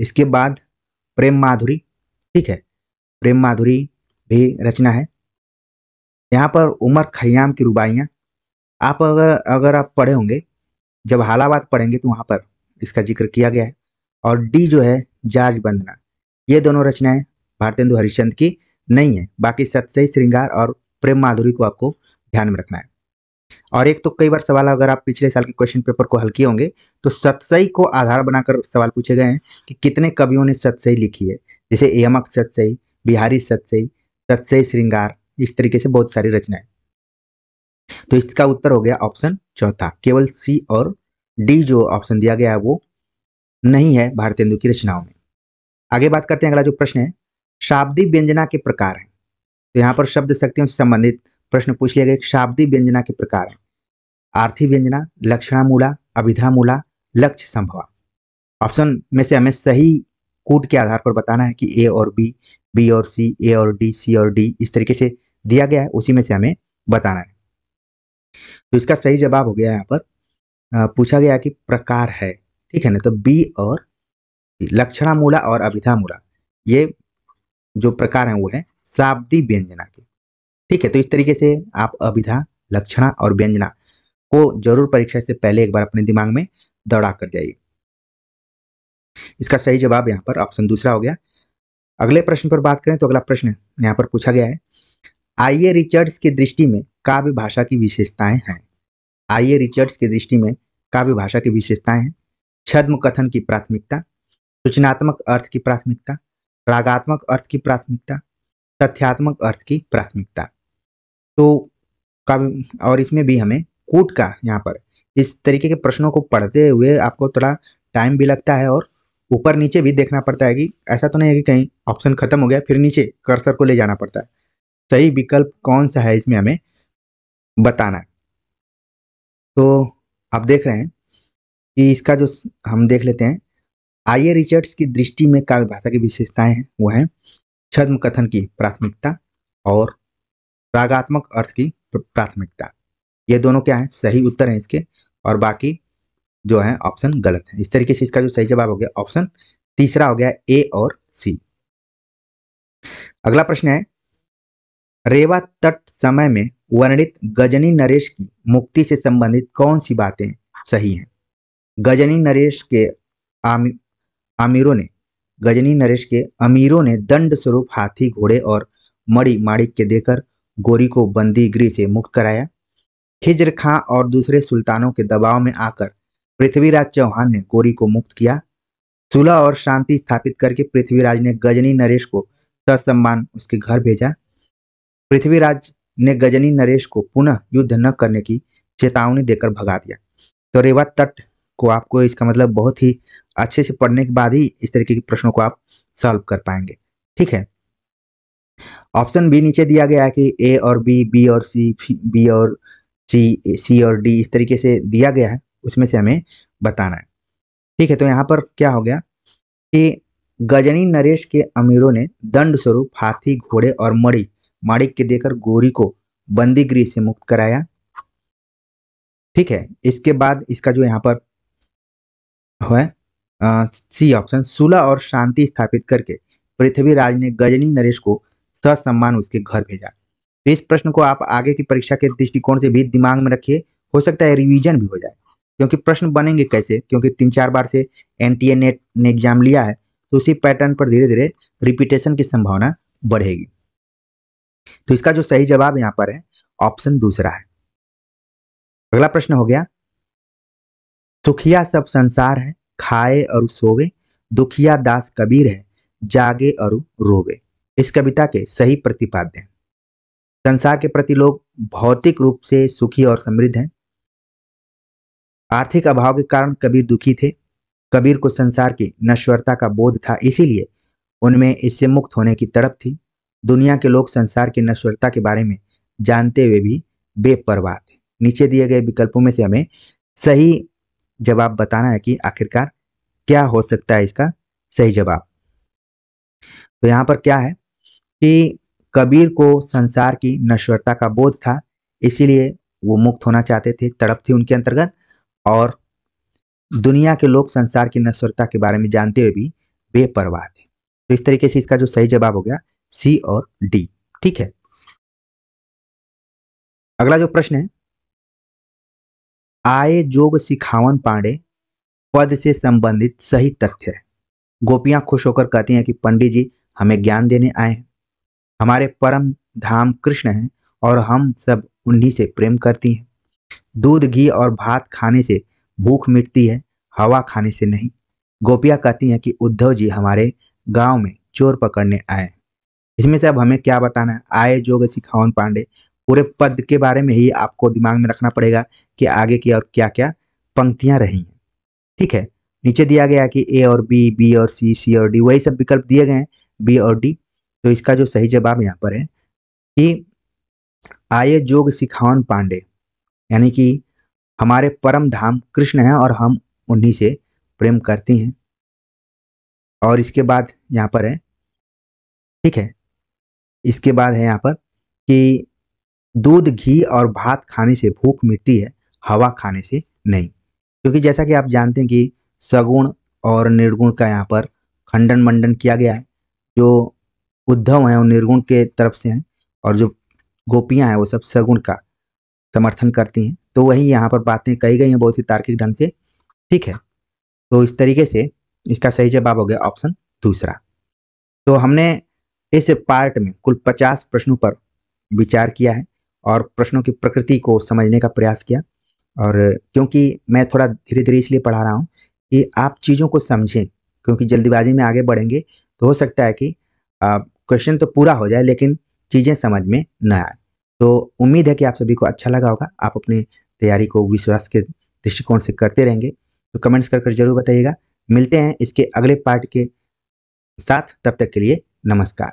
इसके बाद प्रेम माधुरी, ठीक है, प्रेम माधुरी भी रचना है। यहाँ पर उमर खयाम की रुबाइयाँ, आप अगर अगर आप पढ़े होंगे, जब हालाबाद पढ़ेंगे तो वहाँ पर इसका जिक्र किया गया है। और डी जो है, जार्ज वंदना, ये दोनों रचनाएं भारतेंदु हरिश्चंद्र की नहीं है। बाकी सतसई श्रृंगार और प्रेम माधुरी को आपको ध्यान में रखना है। और एक तो कई बार सवाल, अगर आप पिछले साल के क्वेश्चन पेपर को हल किए होंगे तो सतसई को आधार बनाकर सवाल पूछे गए हैं कि कितने कवियों ने सतसई लिखी है, जैसे यमक सतसई, बिहारी सतसई, सतसई श्रृंगार, इस तरीके से बहुत सारी रचनाएं। तो इसका उत्तर हो गया ऑप्शन चौथा, केवल सी और डी जो ऑप्शन दिया गया है वो नहीं है भारतेंदु की रचनाओं में। आगे बात करते हैं, अगला जो प्रश्न है, शाब्दिक व्यंजना के प्रकार है। तो यहाँ पर शब्द शक्तियों से संबंधित प्रश्न पूछ लिया गया। शाब्दिक व्यंजना के प्रकार है, आर्थी व्यंजना, लक्षणामूला, अभिधामूला, लक्ष्य संभवा। ऑप्शन में से हमें सही कूट के आधार पर बताना है कि ए और बी, बी और सी, ए और डी, सी और डी, इस तरीके से दिया गया है, उसी में से हमें बताना है। तो इसका सही जवाब हो गया यहाँ पर पूछा गया कि प्रकार है। ठीक है ना? तो बी और लक्षणामूला और अभिधामूला, ये जो प्रकार हैं वो है शाब्दिक व्यंजना के। ठीक है, तो इस तरीके से आप अभिधा, लक्षणा और व्यंजना को जरूर परीक्षा से पहले एक बार अपने दिमाग में दौड़ा कर जाइए। इसका सही जवाब यहाँ पर ऑप्शन दूसरा हो गया। अगले प्रश्न पर बात करें तो अगला प्रश्न यहाँ पर पूछा गया है, आइए रिचर्ड्स की दृष्टि में काव्य भाषा की विशेषताएं हैं। आइए रिचर्ड्स की दृष्टि में काव्य भाषा की विशेषताएं हैं। छद्म कथन की प्राथमिकता, सूचनात्मक अर्थ की प्राथमिकता, रागात्मक अर्थ की प्राथमिकता, तथ्यात्मक अर्थ की प्राथमिकता। तो का, और इसमें भी हमें कूट का यहाँ पर इस तरीके के प्रश्नों को पढ़ते हुए आपको थोड़ा टाइम भी लगता है और ऊपर नीचे भी देखना पड़ता है कि ऐसा तो नहीं है कि कहीं ऑप्शन खत्म हो गया फिर नीचे कर्सर को ले जाना पड़ता है। सही विकल्प कौन सा है इसमें हमें बताना है। तो आप देख रहे हैं कि इसका जो हम देख लेते हैं, आइए रिचर्ड्स की दृष्टि में काव्य भाषा की विशेषताएं हैं वो है छद्म कथन की प्राथमिकता और रागात्मक अर्थ की प्राथमिकता। ये दोनों क्या है, सही उत्तर है इसके, और बाकी जो है ऑप्शन गलत है। इस तरीके से इसका जो सही जवाब हो गया ऑप्शन तीसरा हो गया ए और सी। अगला प्रश्न है, रेवा तट समय में वर्णित गजनी नरेश की मुक्ति से संबंधित कौन सी बातें सही हैं। गजनी नरेश के आमि, आमिरों ने गजनी नरेश के अमीरों ने दंड स्वरूप हाथी घोड़े और मणि माणिक के देकर गोरी को बंदी गृह से मुक्त कराया। खिज्र खां और दूसरे सुल्तानों के दबाव में आकर पृथ्वीराज चौहान ने गोरी को मुक्त किया। सुलह और शांति स्थापित करके पृथ्वीराज ने गजनी नरेश को ससम्मान उसके घर भेजा। पृथ्वीराज ने गजनी नरेश को पुनः युद्ध न करने की चेतावनी देकर भगा दिया। तो रेवा तट को आपको इसका मतलब बहुत ही अच्छे से पढ़ने के बाद ही इस तरीके के प्रश्नों को आप सॉल्व कर पाएंगे। ठीक है, ऑप्शन बी नीचे दिया गया है कि ए और बी और सी, बी और सी और डी, इस तरीके से दिया गया है, उसमें से हमें बताना है। ठीक है, तो यहाँ पर क्या हो गया कि गजनी नरेश के अमीरों ने दंड स्वरूप हाथी घोड़े और मणि माणिक के देकर गोरी को बंदी गृह से मुक्त कराया। ठीक है, इसके बाद इसका जो यहाँ पर है सी ऑप्शन, सुलह और शांति स्थापित करके पृथ्वीराज ने गजनी नरेश को ससम्मान उसके घर भेजा। तो इस प्रश्न को आप आगे की परीक्षा के दृष्टिकोण से भी दिमाग में रखिए, हो सकता है रिवीजन भी हो जाए, क्योंकि प्रश्न बनेंगे कैसे, क्योंकि 3-4 बार से एनटीए नेट ने एग्जाम लिया है, तो उसी पैटर्न पर धीरे धीरे रिपीटेशन की संभावना बढ़ेगी। तो इसका जो सही जवाब यहाँ पर है ऑप्शन दूसरा है। अगला प्रश्न हो गया, सुखिया सब संसार है, खाए और सोवे, दुखिया दास कबीर है, जागे और रोवे। इस कविता के सही प्रतिपाद्य हैं। संसार के प्रति लोग भौतिक रूप से सुखी और समृद्ध हैं। आर्थिक अभाव के कारण कबीर दुखी थे। कबीर को संसार की नश्वरता का बोध था, इसीलिए उनमें इससे मुक्त होने की तड़प थी। दुनिया के लोग संसार की नश्वरता के बारे में जानते हुए भी बेपरवाह थे। नीचे दिए गए विकल्पों में से हमें सही जवाब बताना है कि आखिरकार क्या हो सकता है इसका सही जवाब। तो यहाँ पर क्या है कि कबीर को संसार की नश्वरता का बोध था, इसीलिए वो मुक्त होना चाहते थे, तड़प थी उनके अंतर्गत, और दुनिया के लोग संसार की नश्वरता के बारे में जानते हुए भी बेपरवाह थे। तो इस तरीके से इसका जो सही जवाब हो गया सी और डी। ठीक है, अगला जो प्रश्न है, आए जोग सिखावन पांडे पद से संबंधित सही तथ्य है। गोपियां खुश होकर कहती हैं कि पंडित जी हमें ज्ञान देने आए हैं, हमारे परम धाम कृष्ण हैं और हम सब उन्हीं से प्रेम करती हैं। दूध घी और भात खाने से भूख मिटती है, हवा खाने से नहीं। गोपियां कहती हैं कि उद्धव जी हमारे गांव में चोर पकड़ने आए। इसमें से अब हमें क्या बताना है, आए जोग सिखावन पांडे, पूरे पद के बारे में ही आपको दिमाग में रखना पड़ेगा कि आगे की और क्या क्या पंक्तियां रही हैं। ठीक है, नीचे दिया गया कि ए और बी और सी और डी, वही सब विकल्प दिए गए हैं, बी और डी। तो इसका जो सही जवाब यहाँ पर है कि आये जोग सिखावन पांडे, यानी कि हमारे परम धाम कृष्ण हैं और हम उन्हीं से प्रेम करती हैं। और इसके बाद यहाँ पर है, ठीक है, इसके बाद है यहाँ पर कि दूध घी और भात खाने से भूख मिटती है, हवा खाने से नहीं। क्योंकि जैसा कि आप जानते हैं कि सगुण और निर्गुण का यहाँ पर खंडन मंडन किया गया है। जो उद्धव हैं वो निर्गुण के तरफ से हैं और जो गोपियां हैं वो सब सगुण का समर्थन करती हैं। तो वही यहाँ पर बातें कही गई हैं बहुत ही तार्किक ढंग से। ठीक है, तो इस तरीके से इसका सही जवाब हो गया ऑप्शन दूसरा। तो हमने इस पार्ट में कुल 50 प्रश्नों पर विचार किया है और प्रश्नों की प्रकृति को समझने का प्रयास किया। और क्योंकि मैं थोड़ा धीरे धीरे इसलिए पढ़ा रहा हूँ कि आप चीज़ों को समझें, क्योंकि जल्दीबाजी में आगे बढ़ेंगे तो हो सकता है कि क्वेश्चन तो पूरा हो जाए लेकिन चीज़ें समझ में न आए। तो उम्मीद है कि आप सभी को अच्छा लगा होगा, आप अपनी तैयारी को विश्वास के दृष्टिकोण से करते रहेंगे। तो कमेंट्स कर जरूर बताइएगा। मिलते हैं इसके अगले पार्ट के साथ, तब तक के लिए नमस्कार।